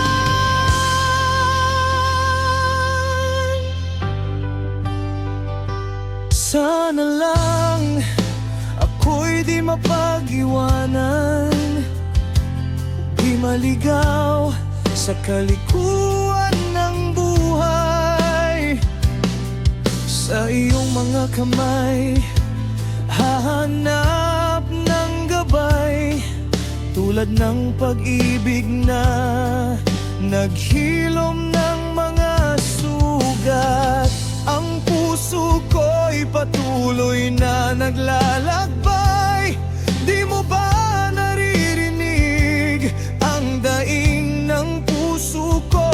Sana lang ako'y di mapag-iwanan, di maligaw sa kalikuan ng buhay. Sa iyong mga kamay, hahanap ng gabay, tulad ng pag-ibig na naghilom ng mga sugat. Ang puso ko'y patuloy na naglalakbay. Di mo ba naririnig ang daing ng puso ko?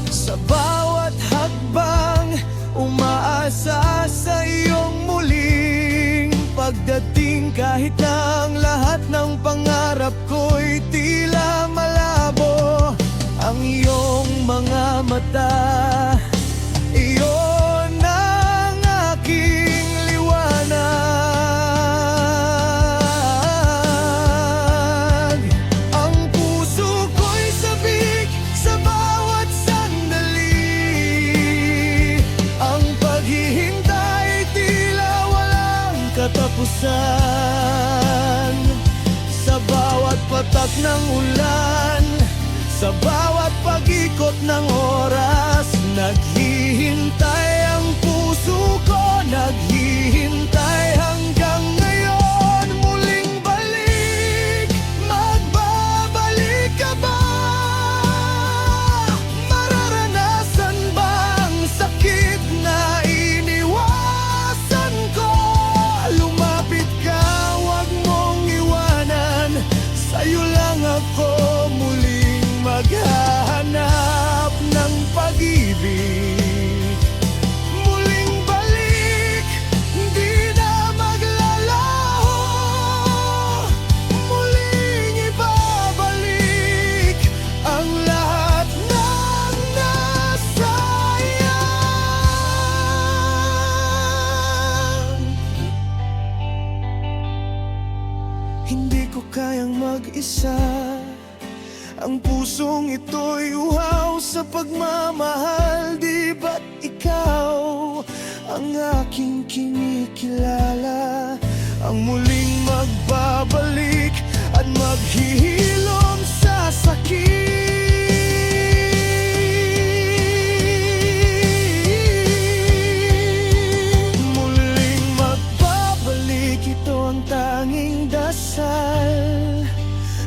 Sa bawat hakbang, umaasa sa iyong muling pagdating. Kahit ang lahat ng pangarap ko'y tila malabo, ang iyong mga mata, iyon ang aking liwanag. Ang puso ko'y sabik sa bawat sandali. Ang paghihintay tila walang katapusan. Sa bawat patak ng ulan, sa bawat pag-ikot ng oras, naghihintay ang puso ko, naghihintay hanggang ngayon. Muling balik, magbabalik ka ba? Mararanasan bang sakit na iniwasan ko? Lumapit ka, huwag mong iwanan, sa'yo lang ako muling maghahanap ng pag-ibig. Muling balik, di na maglalaho, muling ibabalik ang lahat ng nasayang. Hindi ko kayang mag-isa, ang pusong ito'y uhaw sa pagmamahal. Di ba't ikaw ang aking kinikilala, ang muling magbabalik at maghihilom sa sakit. Muling magbabalik, ito ang tanging dasal,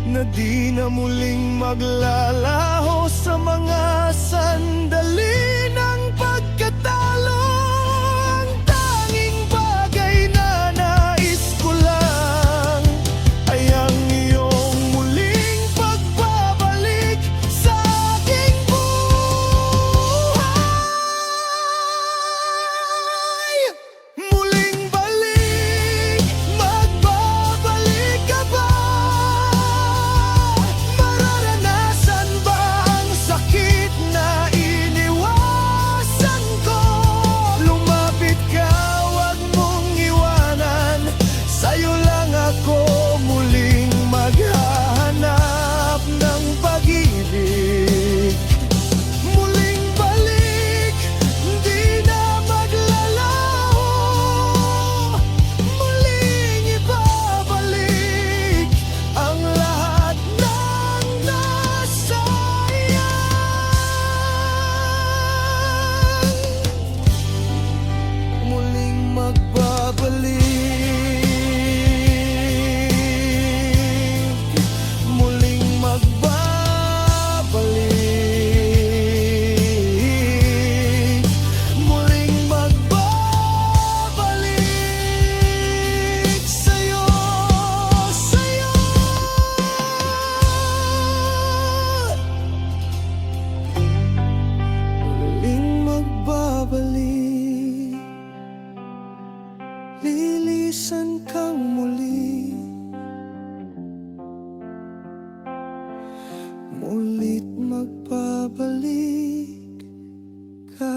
na di na muling maglalaho sa mga sandali ng pagkatalo. Ang tanging bagay na nais ko lang ay ang iyong muling pagbabalik sa aking buhay. Muling balik, magbabalik ka ba? Mararanasan ba ang sakit na iniwasan ko? Lumapit ka, wag mong iwanan, sa'yo lang ako muling maghahanap ng pag-ibig. Muling balik, di na maglalaho, muling ibabalik ang lahat ng nasayang. Muling magbabalik, muling magbabalik, muling magbabalik sa'yo, sa'yo. Muling magbabalik, lilisan kang muli, mulit magbabalik ka.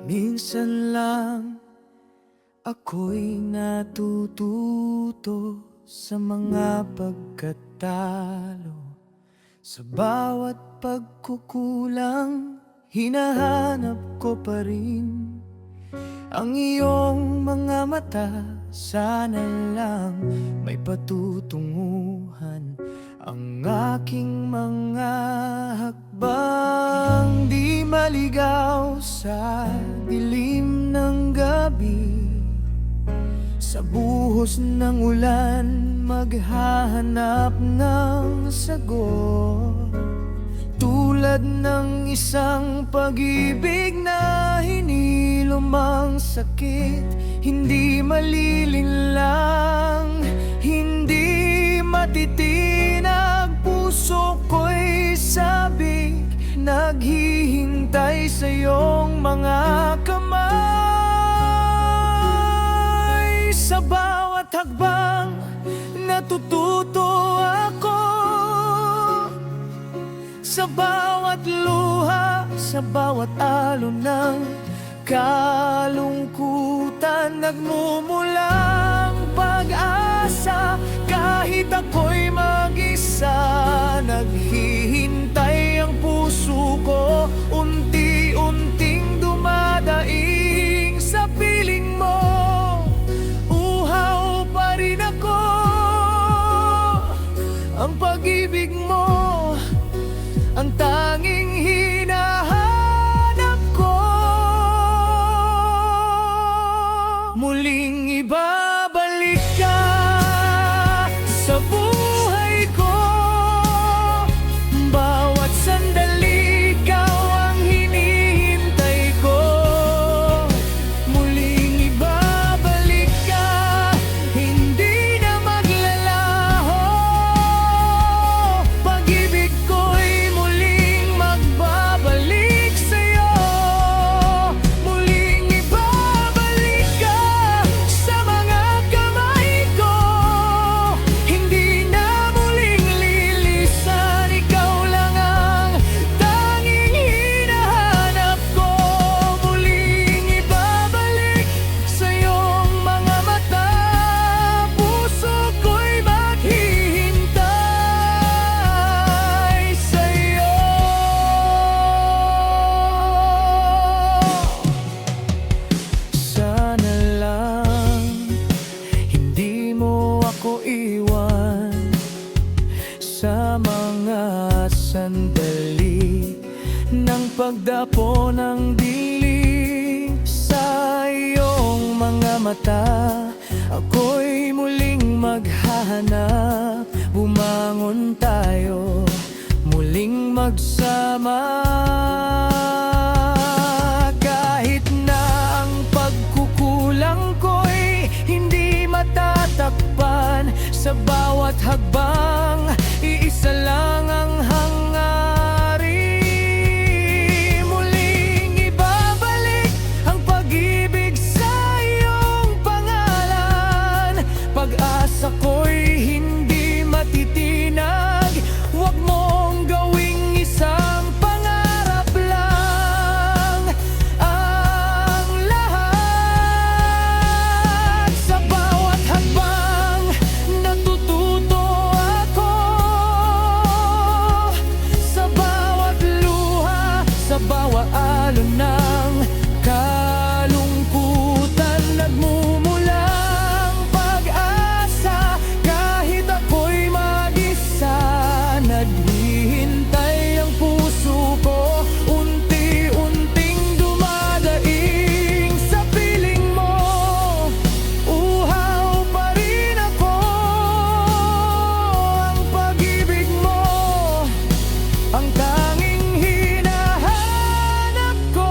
Minsan lang ako'y natututo sa mga pagkatalo. Sa bawat pagkukulang, hinahanap ko pa rin ang iyong mga mata. Sana lang may patutunguhan ang aking mga hakbang. Di maligaw sa dilim ng gabi, sa buhos ng ulan maghahanap ng sagot. Tulad ng isang pag-ibig na hinilom ang sakit, hindi malilinlang, hindi matitinag. Puso ko'y sabik, naghihintay sa iyong mga kamay. Sa bawat hakbang natututo ako, sa bawat luha, sa bawat alon ng kalungkutan, nagmumulang pag-asa. Kahit ako'y mag-isa, naghihintay ang puso ko, unti-unting dumadaing sa piling mo. Uhaw pa rin ako, ang pag-ibig mo ang tanging hinahanap ko. Muling ibabalik ka sa buhay ko, bawat sandali ikaw ang hinihintay ko. Muling ibabalik ka, hindi na maglalaho, pag-ibig ko'y muling sandali ng pagdapo ng dilim sa iyong mga mata. Ako'y muling maghahanap, bumangon tayo, muling magsama. Kahit na ang pagkukulang ko'y hindi matatakpan, sa bawat hagbang, iisa lang ang hangarin. Muling ibabalik ang pag-ibig sa iyong pangalan. Pag-asa ko'y hindi matitinag, huwag mong gawing isang pangarap lang ang lahat. Sa bawat hakbang natututo ako, sa bawat luha, sa bawat alon ng kalungkutan, nagmumulang pag-asa. Kahit ako'y mag-isa, naghihintay ang puso ko, unti-unting dumadaing sa piling mo. Uhaw pa rin ako, ang pag-ibig mo ang tanging hinahanap ko.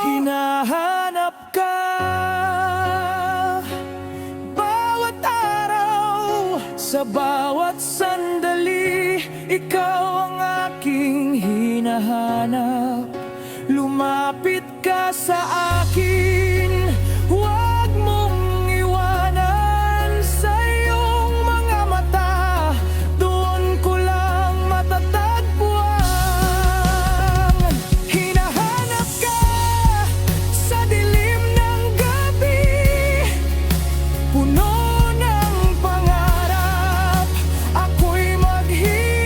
Hinahanap ka bawat araw, sa bawat sandali. Ikaw ang aking hinahanap. Lumapit ka sa akin, huwag mong iwanan. Sa iyong mga mata, doon ko lang matatagpuan. Hinahanap ka sa dilim ng gabi, puno ng pangarap. Ako'y maghihintay.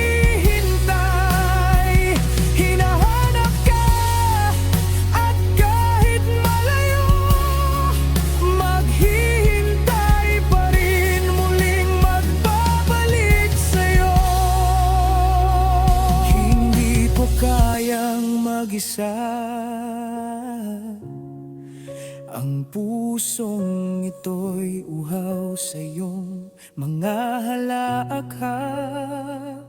Hinahanap ka, at kahit malayo, maghihintay pa rin, muling magbabalik sa'yo. Hindi ko kayang mag-isa, ang pusong ito'y uhaw sa iyong mga halakhak.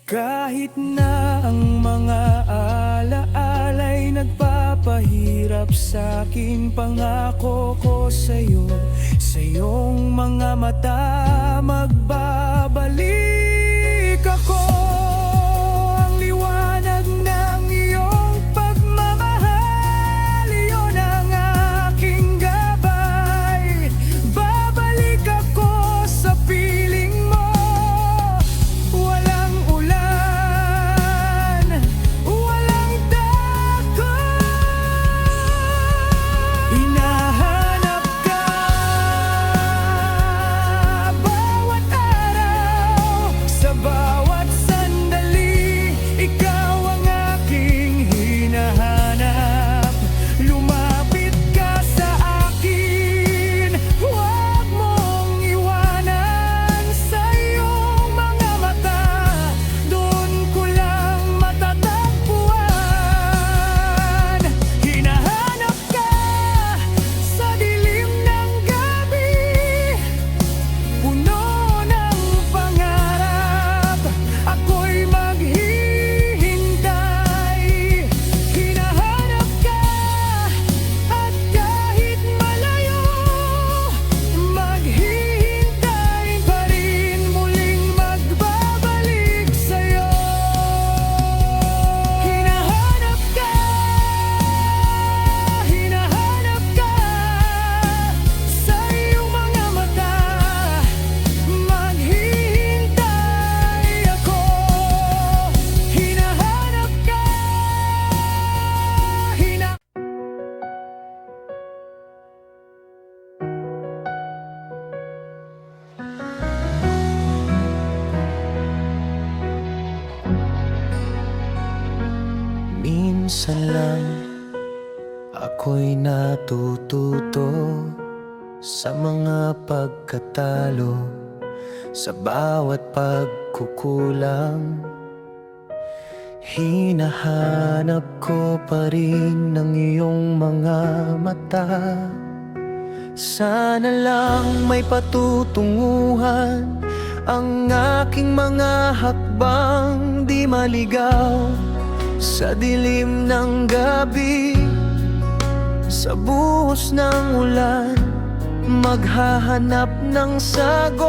Kahit na ang mga alaala'y nagpapahirap sa'kin, pangako ko sa'yo, sa iyong mga mata magbabalik ako. Ang liwanag ng iyong pagmamahal, iyon ang aking gabay. Babalik ako sa piling mo, walang ulan, walang dakot. Hinahanap ka bawat araw, sa bawat sandali. Ikaw ang aking hinahanap. Lumapit ka sa akin, huwag mong iwanan. Sa iyong mga mata, doon ko lang matatagpuan. Hinahanap ka sa dilim ng gabi, puno ng pangarap. Ako'y maghihintay. Hinahanap ka, at kahit malayo, maghihintay pa rin, muling magbabalik sa'yo. Hinahanap ka, hinahanap ka, sa iyong mga mata, maghihintay ako. Hinahanap ka, minsan lang ako'y natututo sa mga pagkatalo. Sa bawat pagkukulang, hinahanap ko pa rin ng iyong mga mata. Sana lang may patutunguhan ang aking mga hakbang, di maligaw sa dilim ng gabi. Sa buhos ng ulan, maghahanap ng sagot,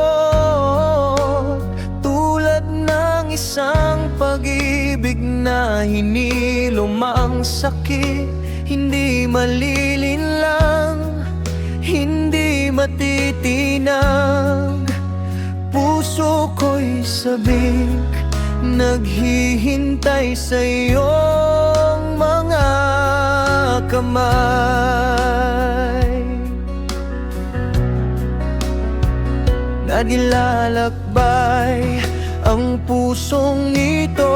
tulad ng isang pag-ibig na hinilom ang sakit. Hindi malilinlang, hindi matitinag, puso ko'y sabik, naghihintay sa iyong mga kamay. Nanilalakbay ang pusong ito,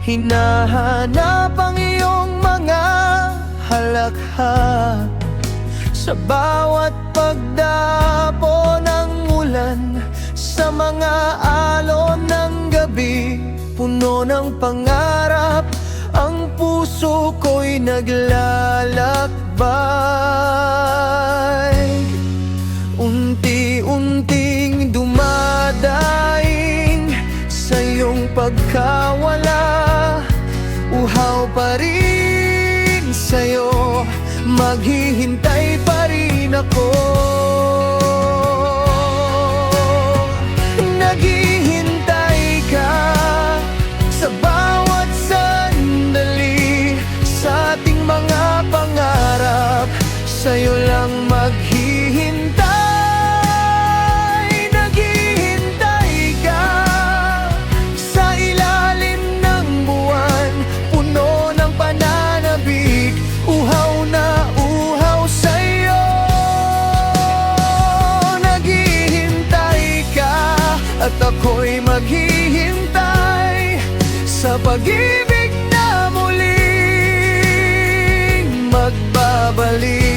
hinahanap ang iyong mga halakhak. Sa bawat pagdapo ng ulan, sa mga alon ng gabi, puno ng pangarap, ang puso ko'y naglalakbay. Unti-unting dumadaing sa iyong pagkawala, uhaw pa rin sa'yo, maghihintay pa rin ako. Naghihintay ka sa bawat sandali, sa ating mga pangarap, sa'yo lang maghihintay. Naghihintay ka sa ilalim ng buwan, puno ng pananabik, uhaw na uhaw sa'yo. Naghihintay ka at ako'y maghihintay sa pag-ibig na muling magbabalik.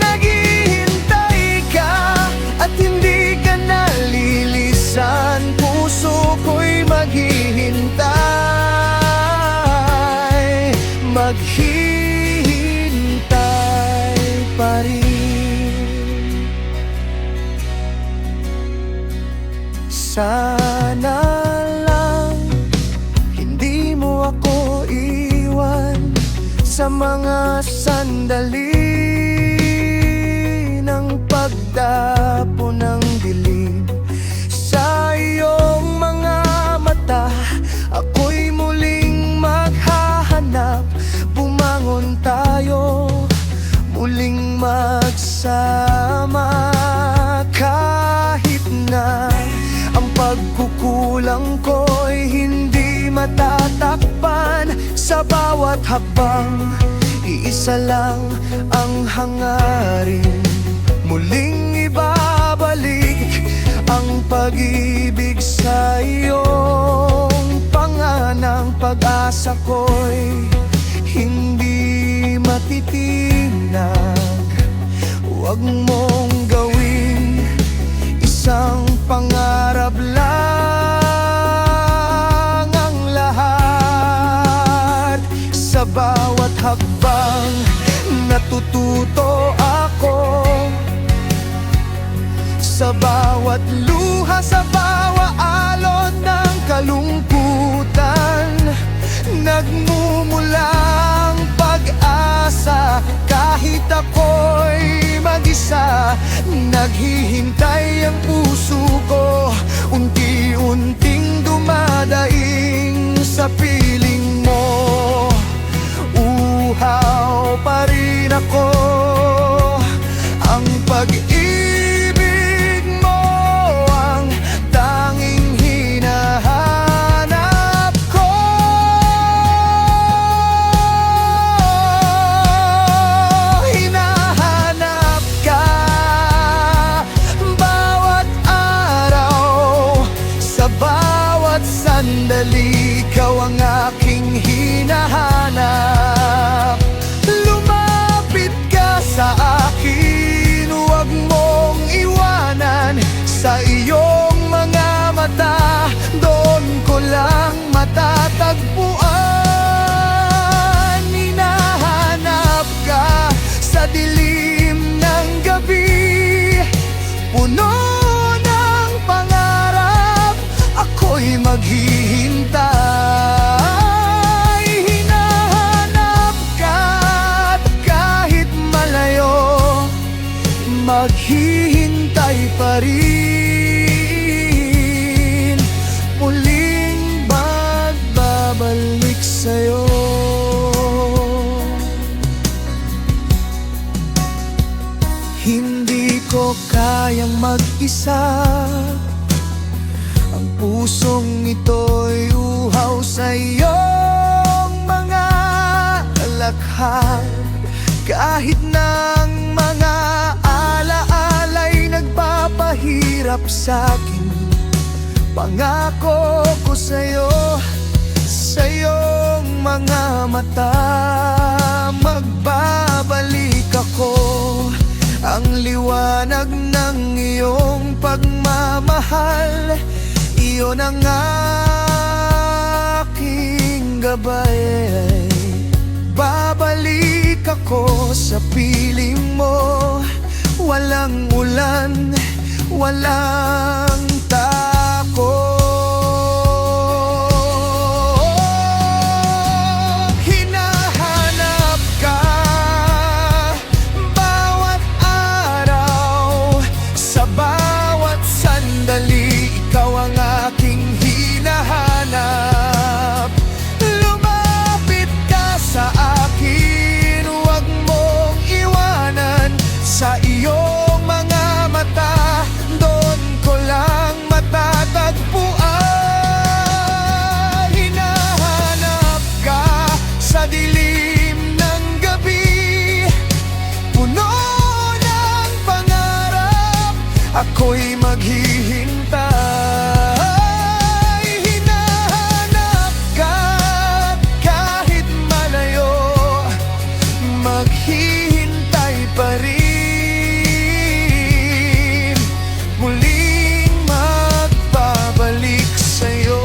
Naghihintay ka at hindi ka nalilisan, puso ko'y maghihintay, maghihintay pa rin. Sana lang hindi mo ako iwan sa mga sandali ng pagdapo ng dilim. Sa iyong mga mata, ako'y muling maghahanap. Bumangon tayo, muling magsama, kahit na ang pagkukulang ko'y hindi matatakpan. Sa bawat hakbang, iisa lang ang hangarin, muling ibabalik ang pag-ibig sa iyong panganang. Pag-asa ko'y hindi matitinag, huwag mong gawing isang pangarap lang ang lahat. Sa bawat hakbang, natututo ako, sa bawat luha, sa bawat alon ng kalungkutan, nagmumulang pag-asa. Kahit ako'y mag-isa, naghihintay ang puso ko, unti-unting dumadaing sa piling mo. Uhaw pa rin ako, ang pag-ibig mo ang tanging hinahanap ko. Hinahanap ka bawat araw, sa bawat sandali, ikaw ang aking hinahanap. Lumapit Sa iyong mga mata, doon ko lang matatagpuan. Hinahanap ka sa dilim ng gabi, puno ng pangarap, ako'y maghihintay. Hinahanap ka at kahit malayo, maghihintay pa rin. Muling magbabalik sa'yo. Hindi ko kayang mag-isa, ang pusong ito'y uhaw sa iyong mga lakhag. Kahit ng mga alaala'y nagpapahirap sa'kin, pangako ko sa'yo, sa iyong mga mata, magbabalik ako. Ang liwanag ng iyong pagmamahal, iyon ang aking gabay. Babalik ako sa piling mo, walang ulan, walang takot. Hinahanap ka bawat araw, sa bawat sandali, ikaw ang aking hinahanap. Lumapit ka sa akin, huwag mong iwanan. Sa iyong mga mata, doon ko lang matatagpuan. Hinahanap ka sa dilim ng gabi, puno ng pangarap, ako'y maghihintay. Hinahanap ka kahit malayo, maghihintay pa rin. Muling magbabalik sa'yo.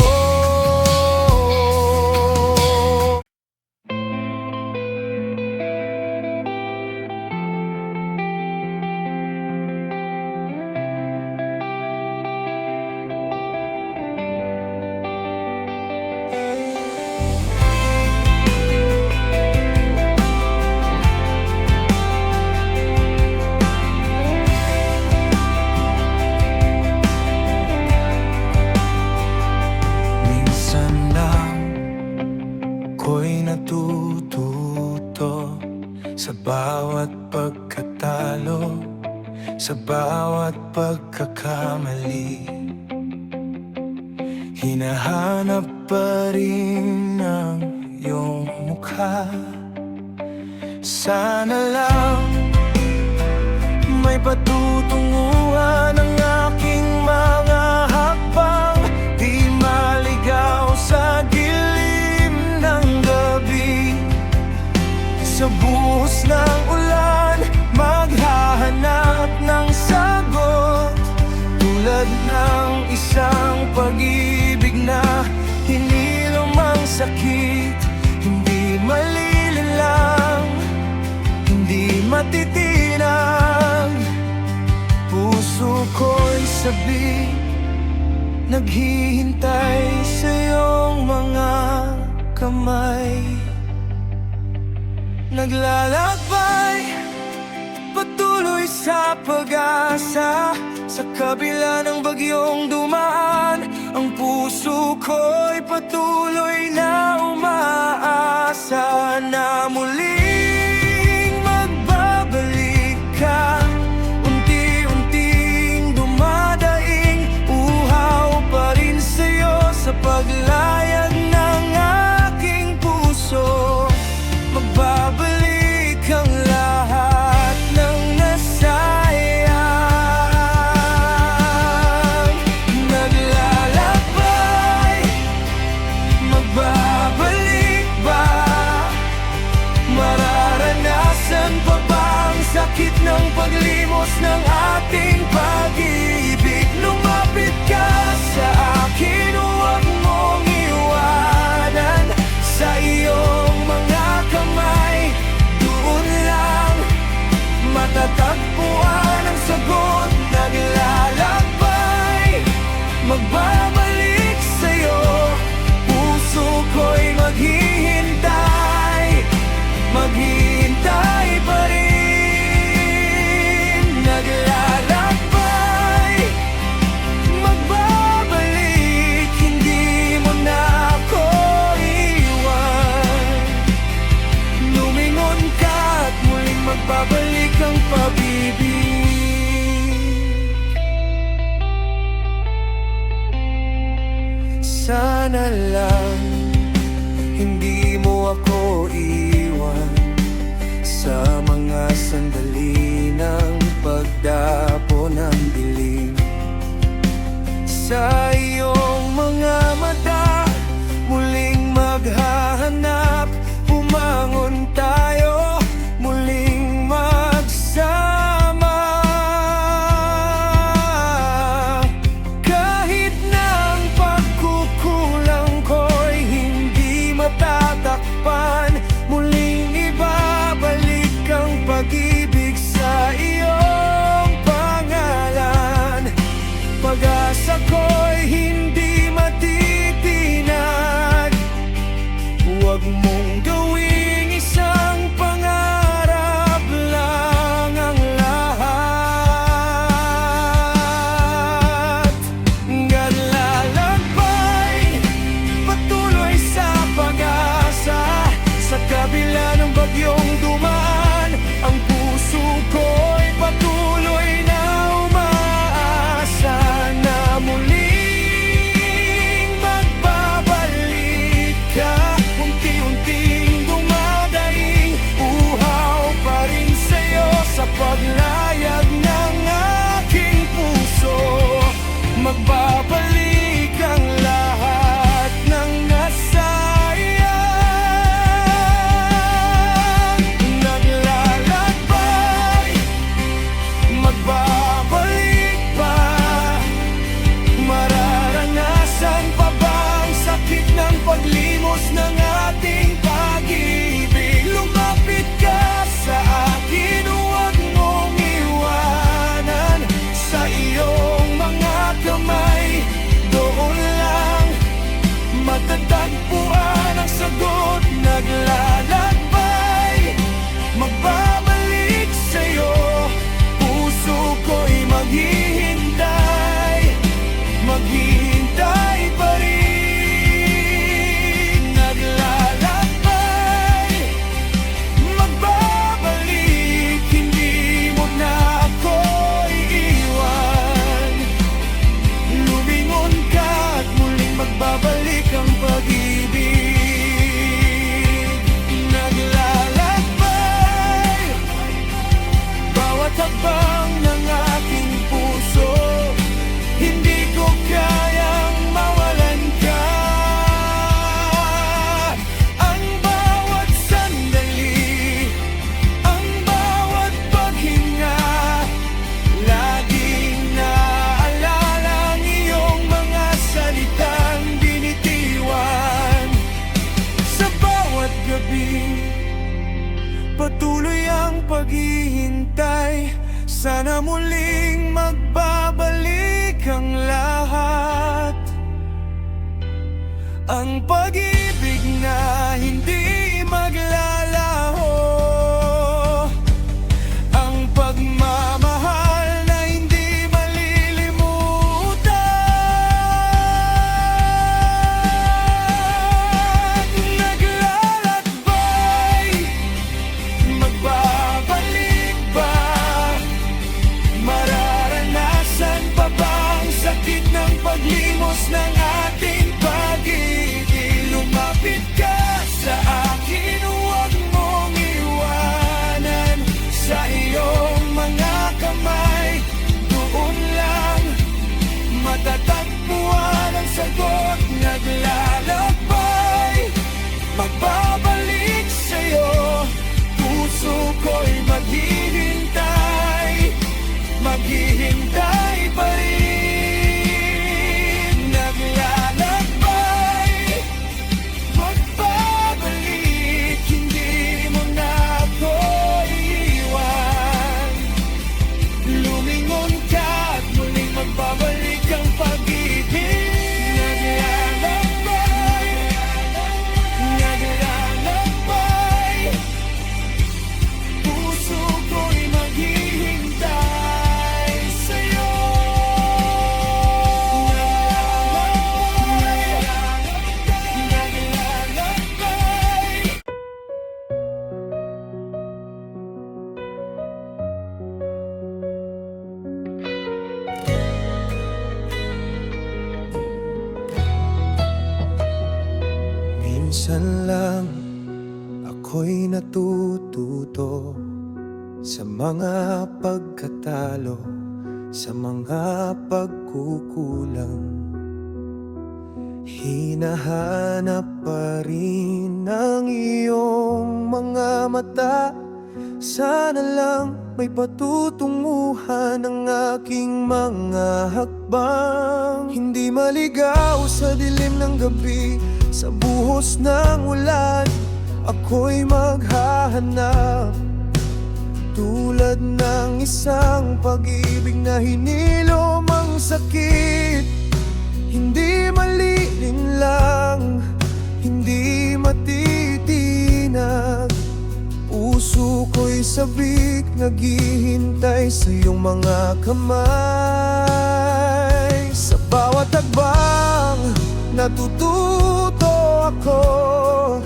Minsan lang ko'y natututo sa bawat pagkatalo, sa bawat pagkakamali. Hinahanap pa rin ang iyong mukha. Sana lang may patutunguhan ang aking mga hakbang, di maligaw sa dilim ng gabi. Sa buhos ng ulan, maghahanap ng sagot, tulad ng isang pag-ibig na hinilom ang sakit. Hindi malilinlang, hindi matitinag, puso ko'y sabi, naghihintay sa iyong mga kamay. Naglalakbay, patuloy sa pag-asa, sa kabila ng bagyong dumaan. Ang puso ko'y patuloy na umaasa na muling magbabalik ka. Unti-unting dumadaing, uhaw pa rin sa'yo sa paglayag ng aking puso. Magbabalik ang lahat ng nasayang. Naglalakbay, magbabalik ba? Sana lang hindi mo ako iwan sa mga sandali ng pagdapo ng dilim. Sa iyong mga mata muling maghahanap, bumangon tayo muling magsama. Kahit na ang pagkukulang ko'y hindi matatakpan, muling ibabalik ang pag-ibig sa iyong pangalan. Pag-asa ko'y hindi matitinag, huwag mong gawing isang pangarap lang ang lahat. Naglalakbay, patuloy sa pag-asa, sa kabila ng bagyong dumaan, ang puso ko'y patuloy na umaasa na muling magbabalik ka. Unti-unting dumadaing, uhaw pa rin sa'yo sa paglayag ng aking puso. Magbabalik ang lahat ng nasayang. Naglalakbay, magbabalik pa. Mararanasan pa ba ang sakit ng paglimos ng ating pag-ibig? Lumapit ka sa akin, huwag mong iwanan. Sa iyong mga kamay, doon lang matatagpuan ang sagot. Naglalakbay, magbabalik sa'yo, puso ko'y maghihintay, maghihintay pa rin. Naglalakbay, magbabalik, hindi mo na ako iiwan. Lumingon ka at muling magbabalik ang pag-ibig. Naglalakbay, bawat hakbang ng aking puso, hindi ko kayang mawalan ka. Ang bawat sandali, ang bawat paghinga, laging naaalala ang iyong mga salitang binitiwan. Sa bawat gabi, patuloy ang paghihintay, sana muling magbabalik ang lahat. Ang pag-ibig na hindi maglalaho, ang pagmamahal na hindi malilimutan. Naglalakbay, magbabalik ba? Minsan lang ako'y natututo sa mga pagkatalo, sa mga pagkukulang. Hinahanap pa rin ang iyong mga mata. Sana lang may patutunguhan ang aking mga hakbang. Hindi maligaw sa dilim ng gabi, sa buhos ng ulan ako'y maghahanap. Tulad ng isang pag-ibig na hinilom ang sakit. Hindi malilin lang, hindi matitinag. Puso ko'y sabik, naghihintay sa iyong mga kamay. Sa bawat hakbang, natututo ako.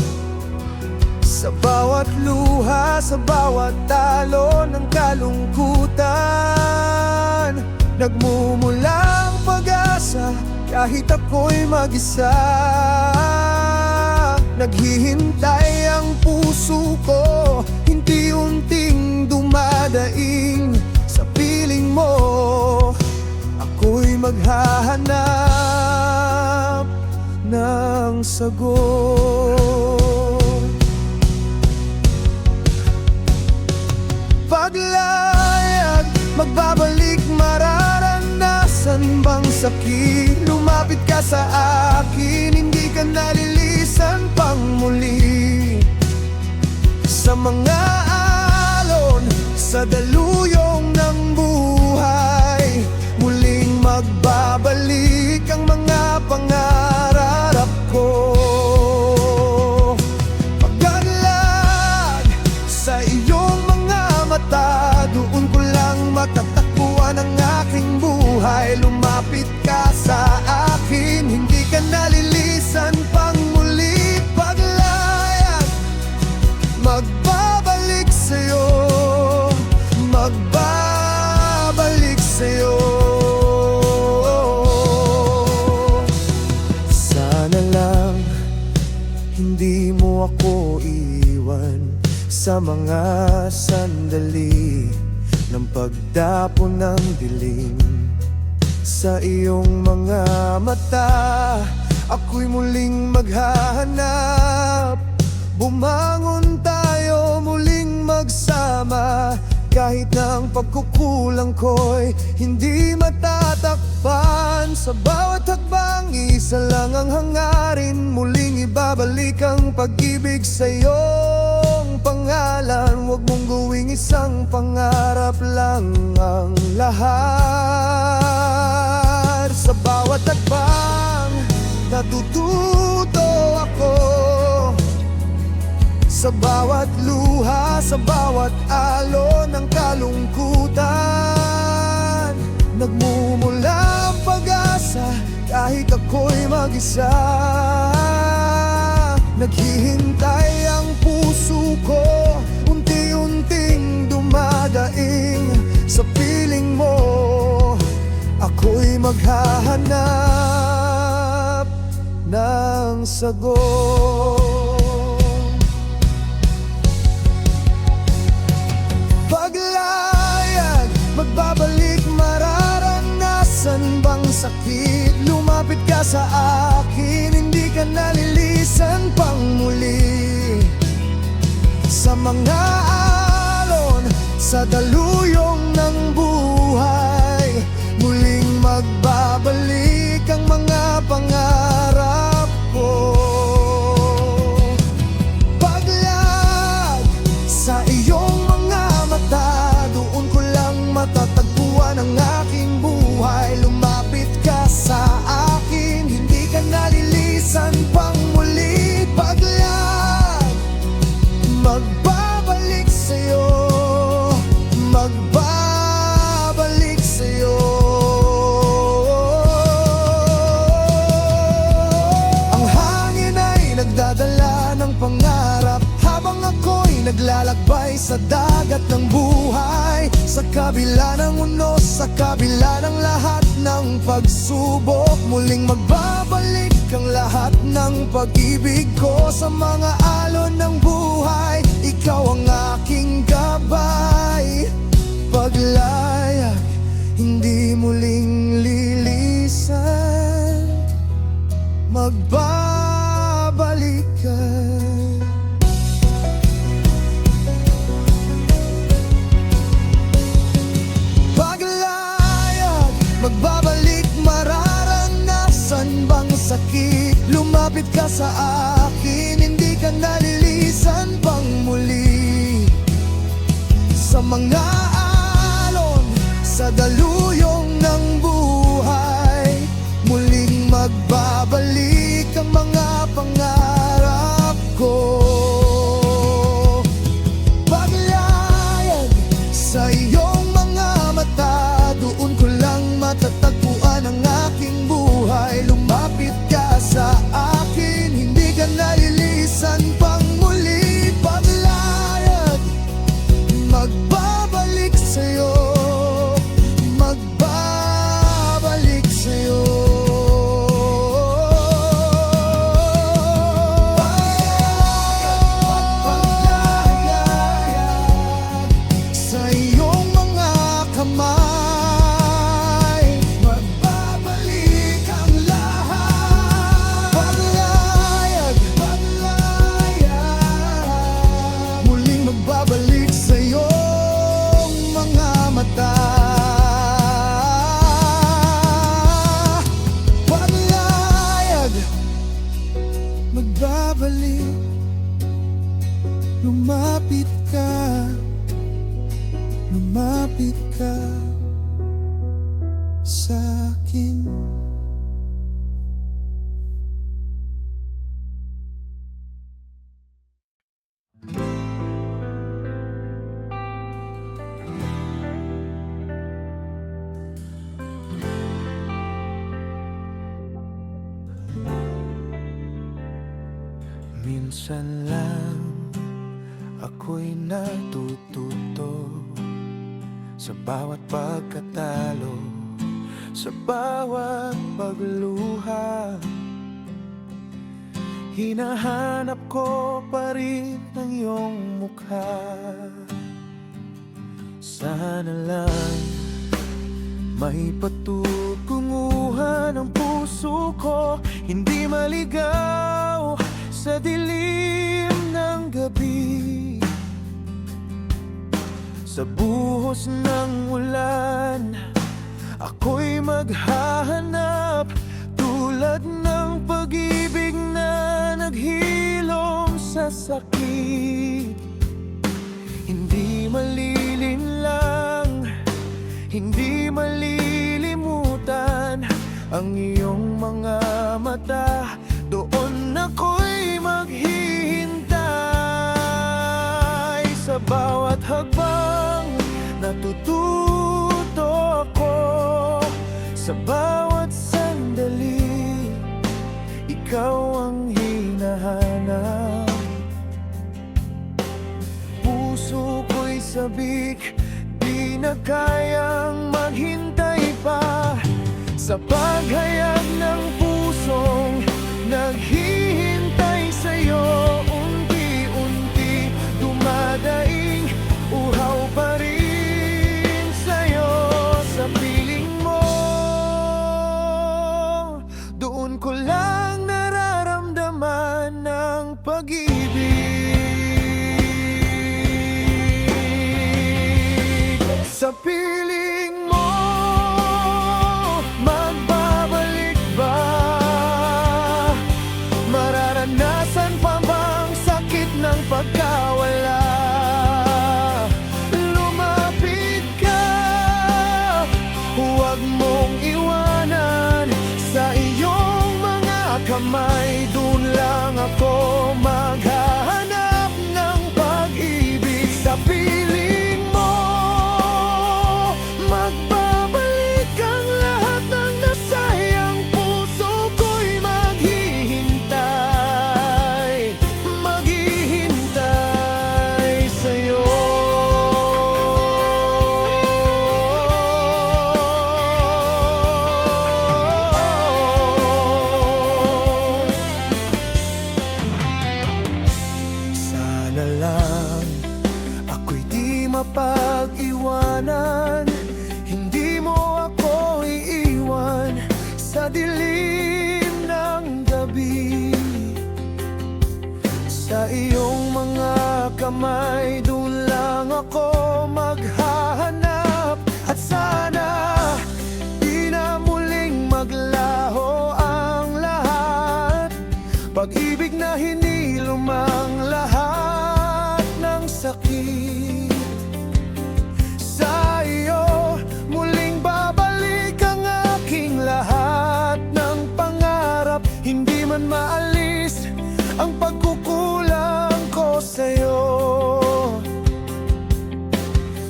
Sa bawat luha, sa bawat talo ng kalungkutan, nagmumulang pag-asa kahit ako'y mag-isa. Naghihintay ang puso ko, unti-unting dumadaing sa piling mo. Ako'y maghahanap ng sagot. Paglayag, magbabalik, mararanasan bang sakit? Lumapit ka sa akin, hindi ka nalilisan pang muli. Sa mga alon, sa daluyong ng buhay, muling magbabalik ang mga pangarap ko. Pagdaglag sa iyong mga mata, doon ko lang matatagpuan ang aking buhay. Lumapit ka sa akin, hindi ka nalilisan pang muli. Paglayag, magbabalik sa'yo, magbabalik sa'yo. Sana lang hindi mo ako iwan sa mga sandali ng pagdapo ng dilim. Sa iyong mga mata, ako'y muling maghahanap. Bumangon tayo muling magsama, kahit na ang pagkukulang ko'y hindi matatakpan. Sa bawat hakbang, isa lang ang hangarin, muling ibabalik ang pag-ibig sa iyong pangalan. Huwag mong gawing isang pangarap lang ang lahat. Sa bawat hakbang, natututo ako. Sa bawat luha, sa bawat alon ng kalungkutan, nagmumula ang pag-asa kahit ako'y mag-isa. Naghihintay ang puso ko, unti-unting dumadaing sa piling mo. Ako'y maghahanap ng sagot. Paglayag, magbabalik, mararanasan bang sakit? Lumapit ka sa akin, hindi ka nalilisan pang muli. Sa mga alon, sa daluyong ng buhay, muling magbabalik ang mga pangarap ko. Paglag sa iyong mga mata, doon ko lang matatagpuan ang aking buhay. Lumapit ka sa akin, hindi ka nalilisan pang muli. Paglag, magbabalik sa'yo, magbabalik sa'yo. Ang hangin ay nagdadala ng pangarap, habang ako'y naglalakbay sa dagat ng buhay. Sa kabila ng unos, sa kabila ng lahat ng pagsubok, muling magbabalik ang lahat ng pag-ibig ko sa mga alon ng buhay. Ikaw ang aking gabay. Paglayag, hindi muling lilisan. Magbabalik ka. Paglayag, magbabalik. Mararanasan bang sakit? Lumapit ka sa akin, hindi ka nalilisan pang muli. Sa mga alon, sa daluyong ng buhay, muling magbabalik ang mga pangarap ko. Paglayag sa iyong mga mata, doon ko lang matatagpuan ang aking buhay. Lumapit ka sa akin, hindi ka nalilisan pang muli. Paglayag, magbabalik sa'yo, magbabalik sa'yo. Paglayag sa iyong mga kamay, magbabalik ang lahat. Paglayag, paglayag, muling magbabalik sa iyong mga mata. Paglayag, magbabalik. Lumapit ka, lumapit ka sa akin. Minsan lang ako'y natututo sa bawat pagkatalo, sa bawat pagluha. Hinahanap ko pa rin ang iyong mukha. Sana lang may patutunguhan ang puso ko, hindi maligaw sa dilim ng gabi. Sa buhos ng ulan, ako'y maghahanap, tulad ng pag-ibig na naghilom sa sakit. Hindi malilinlang, hindi malilimutan ang iyong mga mata. Doon ako'y maghihintay. Sa bawat hakbang natututo ako, sa bawat sandali ikaw ang hinahanap. Puso ko'y sabik, di na kayang maghintay pa. Sa paghayag ng pusong naghihintay sa'yo, unti-unti dumadaing uhaw pa rin sa'yo. Sa piling mo, doon ko lang nararamdaman ng pag-ibig. Sa piling mo, magbabalik ba? Mararanasan pa bang sakit ng pagkawala? Lumapit ka, huwag mong iwanan. Sa iyong mga kamay, doon lang ako maghahanap ng pag-ibig. Sa piling mo, magbabalik ang lahat ng nasayang. Puso ko'y maghihintay, maghihintay sa'yo. sa dilim ng gabi. Sa iyong mga kamay, doon lang ako maghahanap. At sana di na muling maglaho ang lahat. Pag-ibig na hinilom ang lahat ng sakit. Sa iyo muling babalik ang aking lahat ng pangarap. Hindi man maalis ang pagkukulang ko sa'yo.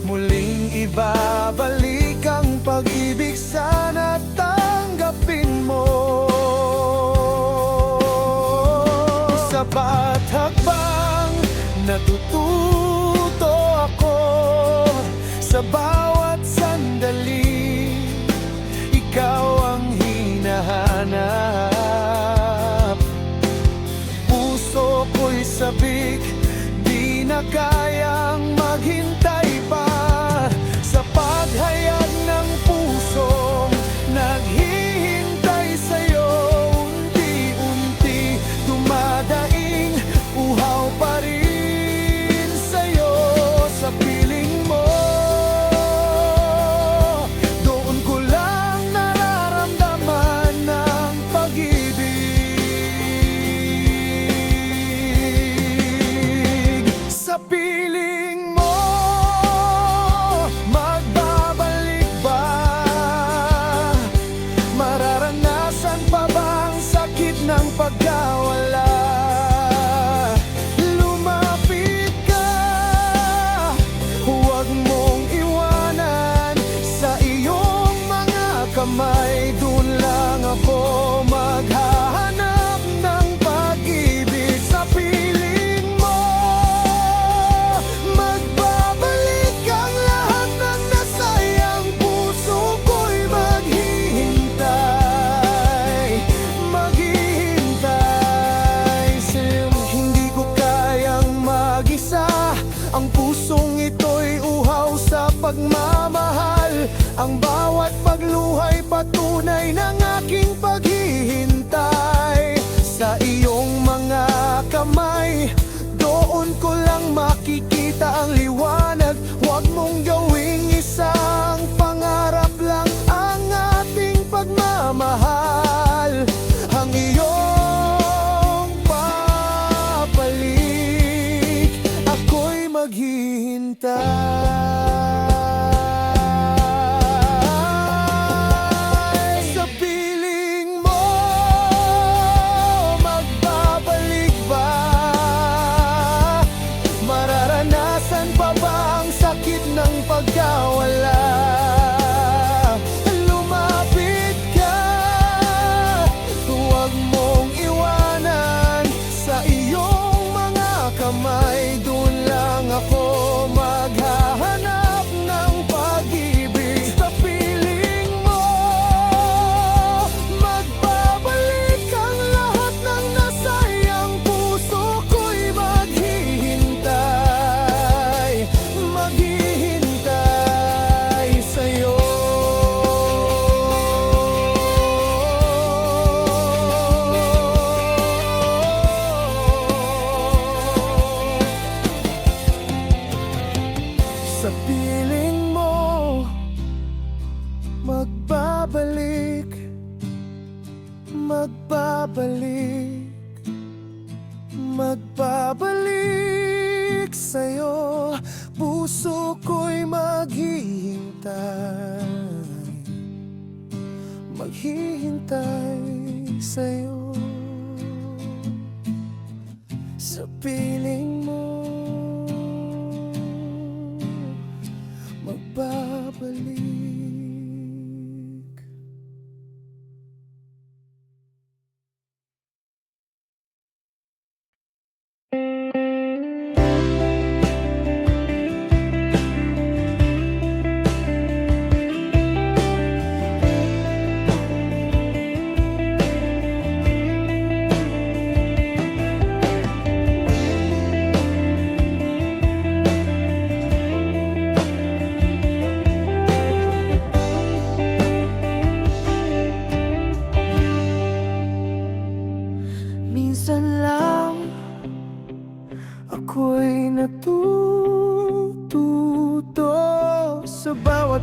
Muling ibabalik ang pag-ibig, sana tanggapin mo. Sa bawat hakbang natututo ako, sa bawat sandali ikaw ang hinahanap. Puso ko'y sabik, di na kayang maghintay pa. Sa paghayag ng pusong naghihintay sa'yo, unti-unti dumadaing uhaw pa rin sa'yo. Sa piling mo, doon ko lang nararamdaman ng pag-ibig. Sa piling mo, magbabalik ba? Mararanasan pa ba ang sakit ng pagkawala? Lumapit ka, huwag mong iwanan. Sa iyong mga kamay, doon lang ako maghahanap ng pag-ibig. Sa piling mo, magbabalik ang lahat ng nasayang. Puso ko'y maghihintay, maghihintay sa'yo. Hindi ko kayang mag-isa, ang pusong ito'y uhaw sa pagmamahal. Ang bawat pagluhay patunay ng aking paghihintay. Sa iyong mga kamay, doon ko lang makikita ang liwanag. Huwag mong gawing isang pangarap lang ang ating pagmamahal. Ang iyong papalik, ako'y maghihintay. Sa piling mo, magbabalik ba? Mararanasan pa ba ang sakit ng pagkawala? Lumapit ka, huwag mong iwanan. Sa iyong mga kamay, doon lang ako maghahanap ng pag-ibig. Sa piling mo, magbabalik ang lahat ng nasayang. Puso ko'y maghihintay, maghihintay sa'yo. Sa piling mo, magbabalik, magbabalik, magbabalik sa'yo. Puso ko'y maghihintay, maghihintay sa'yo. Sa piling mo, magbabalik.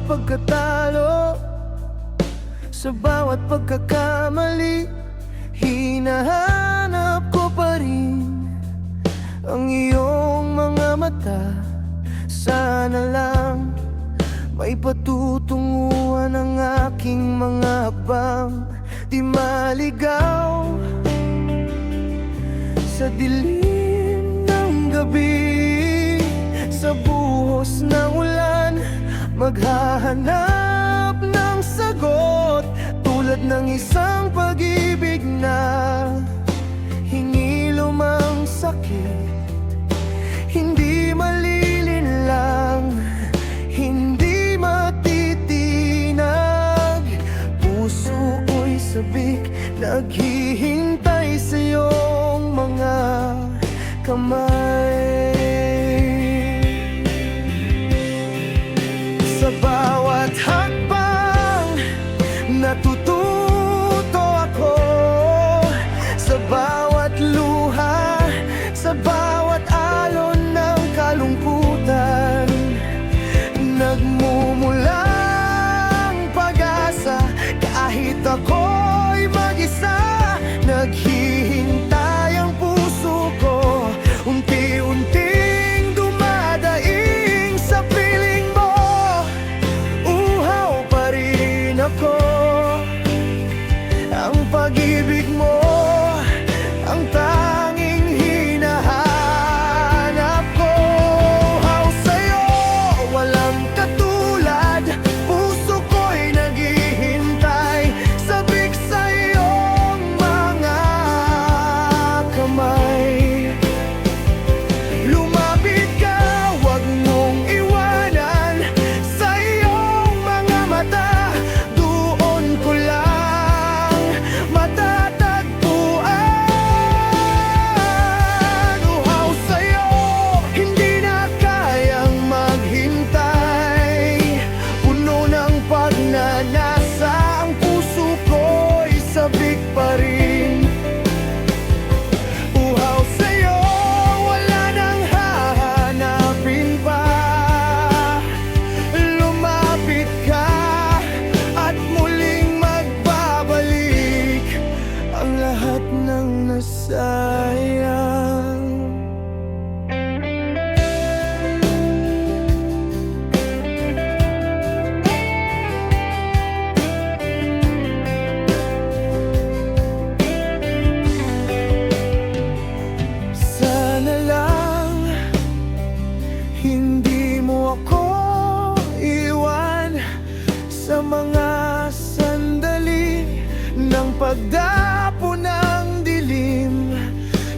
pagkatalo, sa bawat pagkakamali, hinahanap ko pa rin ang iyong mga mata. Sana lang may patutunguhan ang aking mga hakbang, di maligaw sa dilim ng gabi, sa buhos ng ulan, maghahanap ng sagot, tulad ng isang pag-ibig na hindi lumang sakit, hindi malilinlang, hindi matitinag. Puso ko'y sabik, naghihintay sa iyong mga kamay. Sa bawat hakbang, natututo ako. Sa bawat luha, sa bawat alon ng kalungkutan, nagmumulang pag-asa. Kahit ako'y mag-isa, naghihintay ang puso ko. Unti-unting dumadaing sa piling mo, uhaw pa rin ako. Ang pag-ibig mo ang tanging hinahanap ko. Uhaw sa'yo, walang katulad, puso ko'y naghihintay, sabik sa iyong mga kamay. Lumapit ka, huwag mong iwanan, sa iyong mga mata, doon ko lang matatagpuan. Uhaw sa'yo, hindi na kayang maghintay, puno ng pagnanasa, ang puso ko'y sabik pa rin. Uhaw sa'yo, wala nang hahanapin pa. Lumapit ka at muling magbabalik ang lahat ng nasayang. Sana lang hindi mo ako iwan sa mga sandali ng pagdapo ng dilim.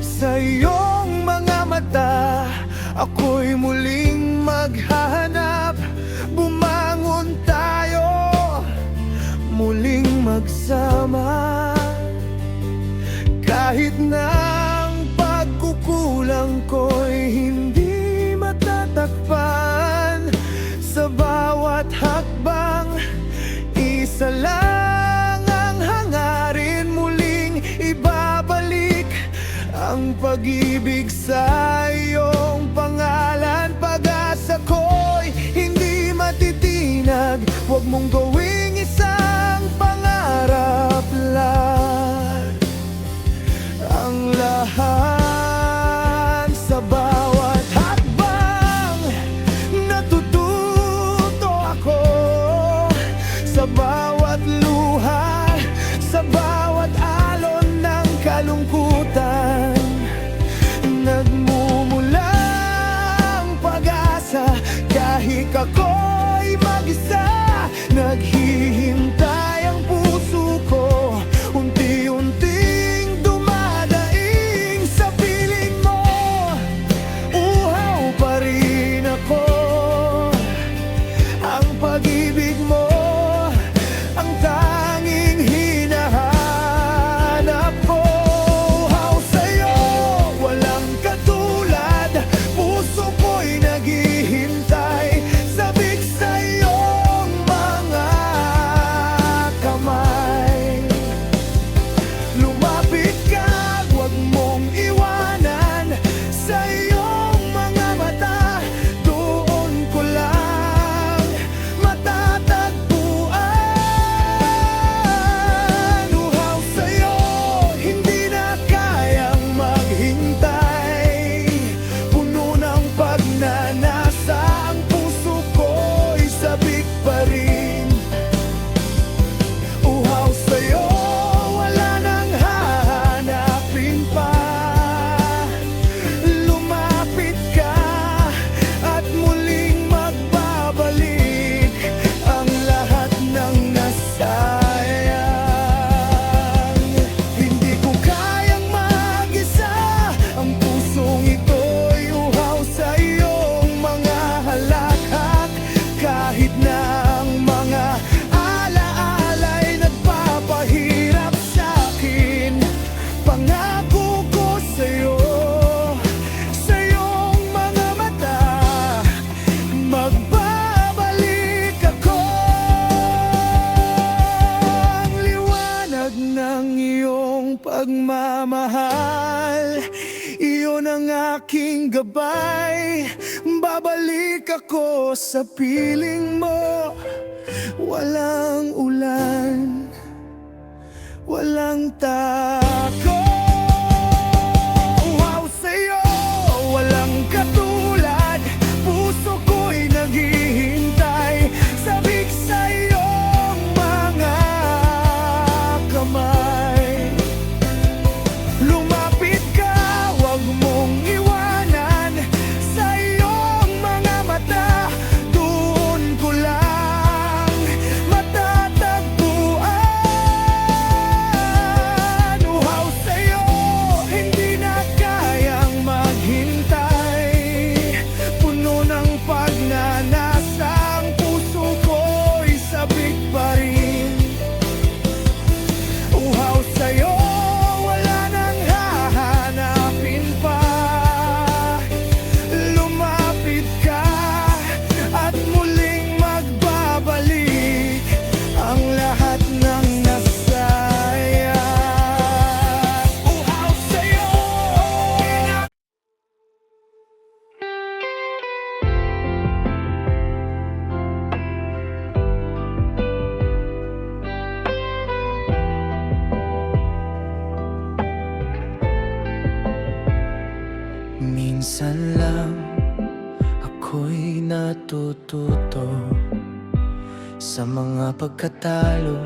Sa iyong mga mata, ako'y muling maghahanap. Bumangon tayo, muling magsama. Kahit na ang pagkukulang ko'y hindi matatakpan, sa bawat hakbang, isa lang ang hangarin, muling ibabalik ang pag-ibig sa iyong pangalan. Pag-asa ko'y hindi matitinag, huwag mong gawing isang pangarap lang ang lahat. Sa bawat hakbang, natututo ako. Sa bawat luha, sa bawat alon ng kalungkutan, nagmumulang pag-asa. Kahit ako'y mag-isa, pagmamahal. Iyon ang aking gabay. Babalik ako sa piling mo. Walang ulan, walang tako. Wow, sa'yo walang katulad. Puso ko'y naghihintay. Sabik sa iyong mga kamay. Lumapit ka, wag mong iwanan. Sa iyong mga mata, doon ko lang matatagpuan. Uhaw sa'yo, hindi na kayang maghintay. Puno ng pagnanasa, ang puso ko'y sabik pa rin. Uhaw sa'yo, wala nang hahanapin pa. Lumapit ka at muling magbabalik ang lahat ng nasaya. Uhaw sa'yo. Minsan lang ako'y natututo sa mga pagkatalo,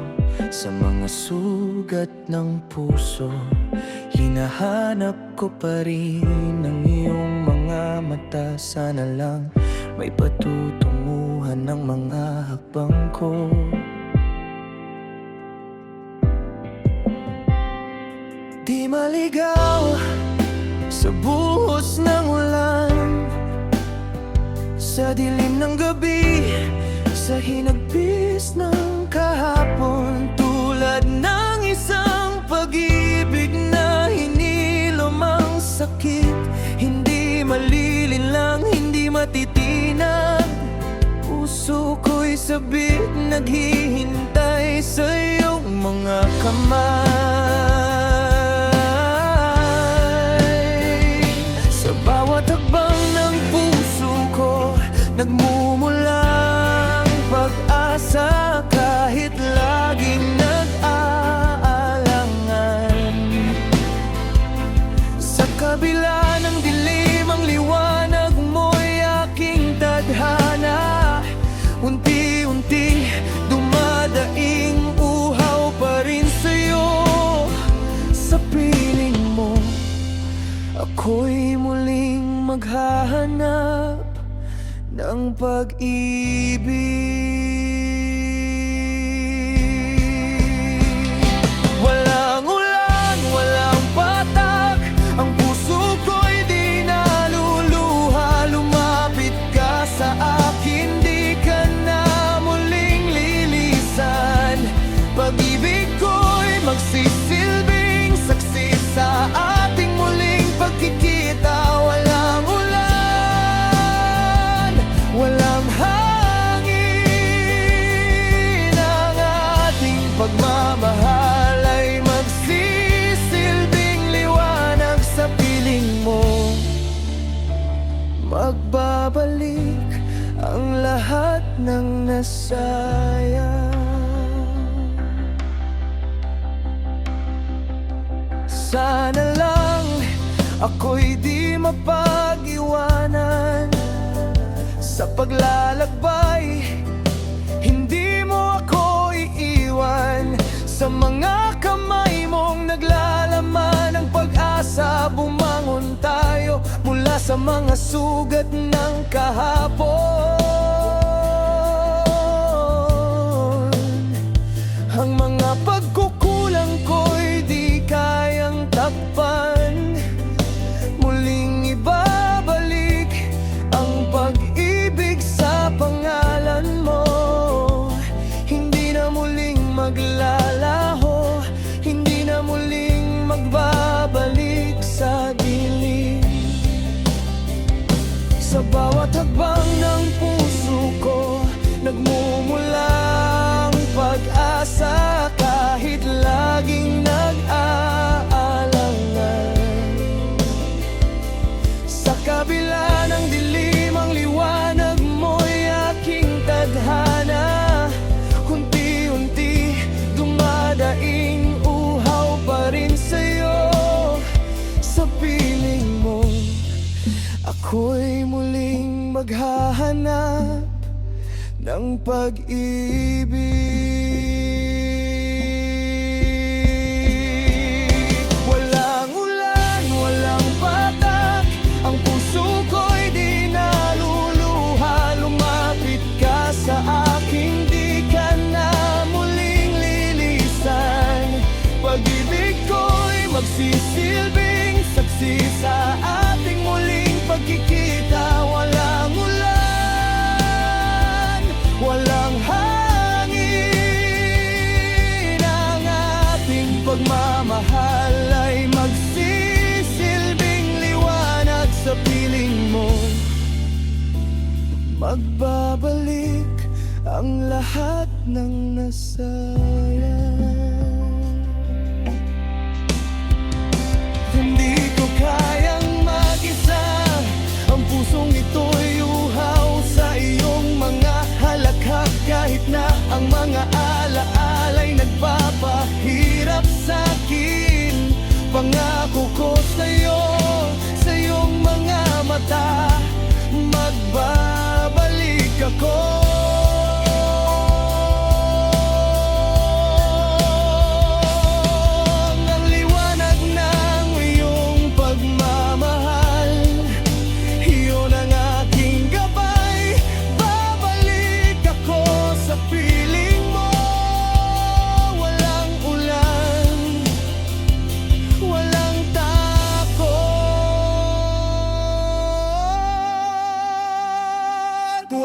sa mga sugat ng puso. Hinahanap ko pa rin ang iyong mga mata. Sana lang may patutunguhan ng mga hakbang ko. Di maligaw sa buhos ng ulan, sa dilim ng gabi, sa hinagpis ng kahapon. Tulad ng isang pag-ibig na hinilom ang sakit. Hindi malilinlang, hindi matitinag. Puso ko'y sabik, naghihintay sa iyong mga kamay. Sa bawat hakbang ng puso ko, nagmumulang pag-asa. Kahit laging nag-aalangan, sa kabila ng dilim, ang liwanag mo'y aking tadhana. Unti-unti dumadaing, uhaw pa rin sa'yo. Sa piling mo, ako'y muling maghahanap ng pag-ibig. Walang ulan, walang patak, ang puso ko'y di naluluha. Lumapit ka sa akin, di ka na muling lilisan. Pag-ibig ko'y magsisilbing saksi sa ating muling pagkikita. Walang ulan, walang hangin, ang ating pagmamahal ay magsisilbing liwanag. Sa piling mo, magbabalik ang lahat ng nasayang. Sana lang ako'y di mapag-iwanan sa paglalakbay. Hindi mo ako iiwan. Sa mga kamay mong naglalaman ng pag-asa, bumangon tayo mula sa mga sugat ng kahapon. Ang mga pagkukulang ko'y di kayang takpan. Muling ibabalik ang pag-ibig sa pangalan mo. Hindi na muling maglalaho, hindi na muling magbabalik sa dilim. Sa bawat hakbang ng puso, ako'y muling maghahanap ng pag-ibig. Walang ulan, walang patak, ang puso ko'y di naluluha. Lumapit ka sa akin, di ka na muling lilisan. Pag-ibig ko'y magsisilbing saksi sa ating muling pagkikita. Walang ulan, walang hangin, ang ating pagmamahal ay magsisilbing liwanag sa piling mo. Magbabalik ang lahat ng nasayang. Hindi ko kayang mag-isa, ang pusong ito'y uhaw sa iyong mga halakhak. Kahit na ang mga alaala'y nagpapahirap sa'kin, pangako ko sa'yo, sa iyong mga mata, magbabalik ako.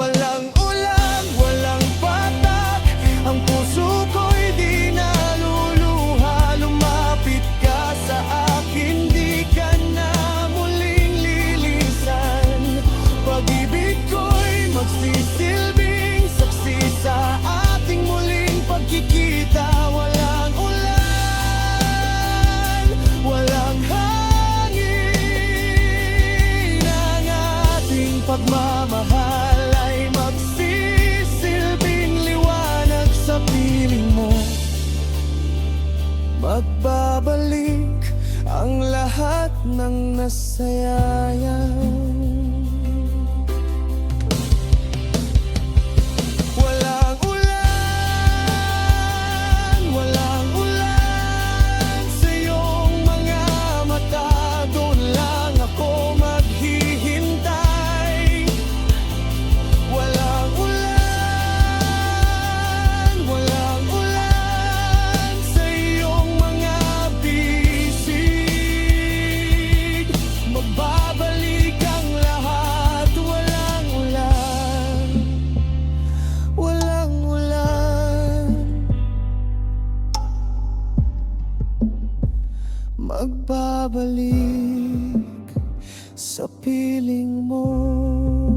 Walang ulan, walang patak, ang puso ko'y di naluluha. Lumapit ka sa akin, di ka na muling lilisan. Pag-ibig ko'y magsisilbing saksi sa ating muling pagkikita. Walang ulan, walang hangin, ang ating pagmamahal magbabalik ang lahat ng nasayang. Walang ulan, walang ulan sa iyong mga mata. Doon lang ako maghihintay. Walang ulan, walang ulan sa iyong mga bisig. Magbabalik ang lahat. Walang ulan, walang ulan. Magbabalik sa piling mo.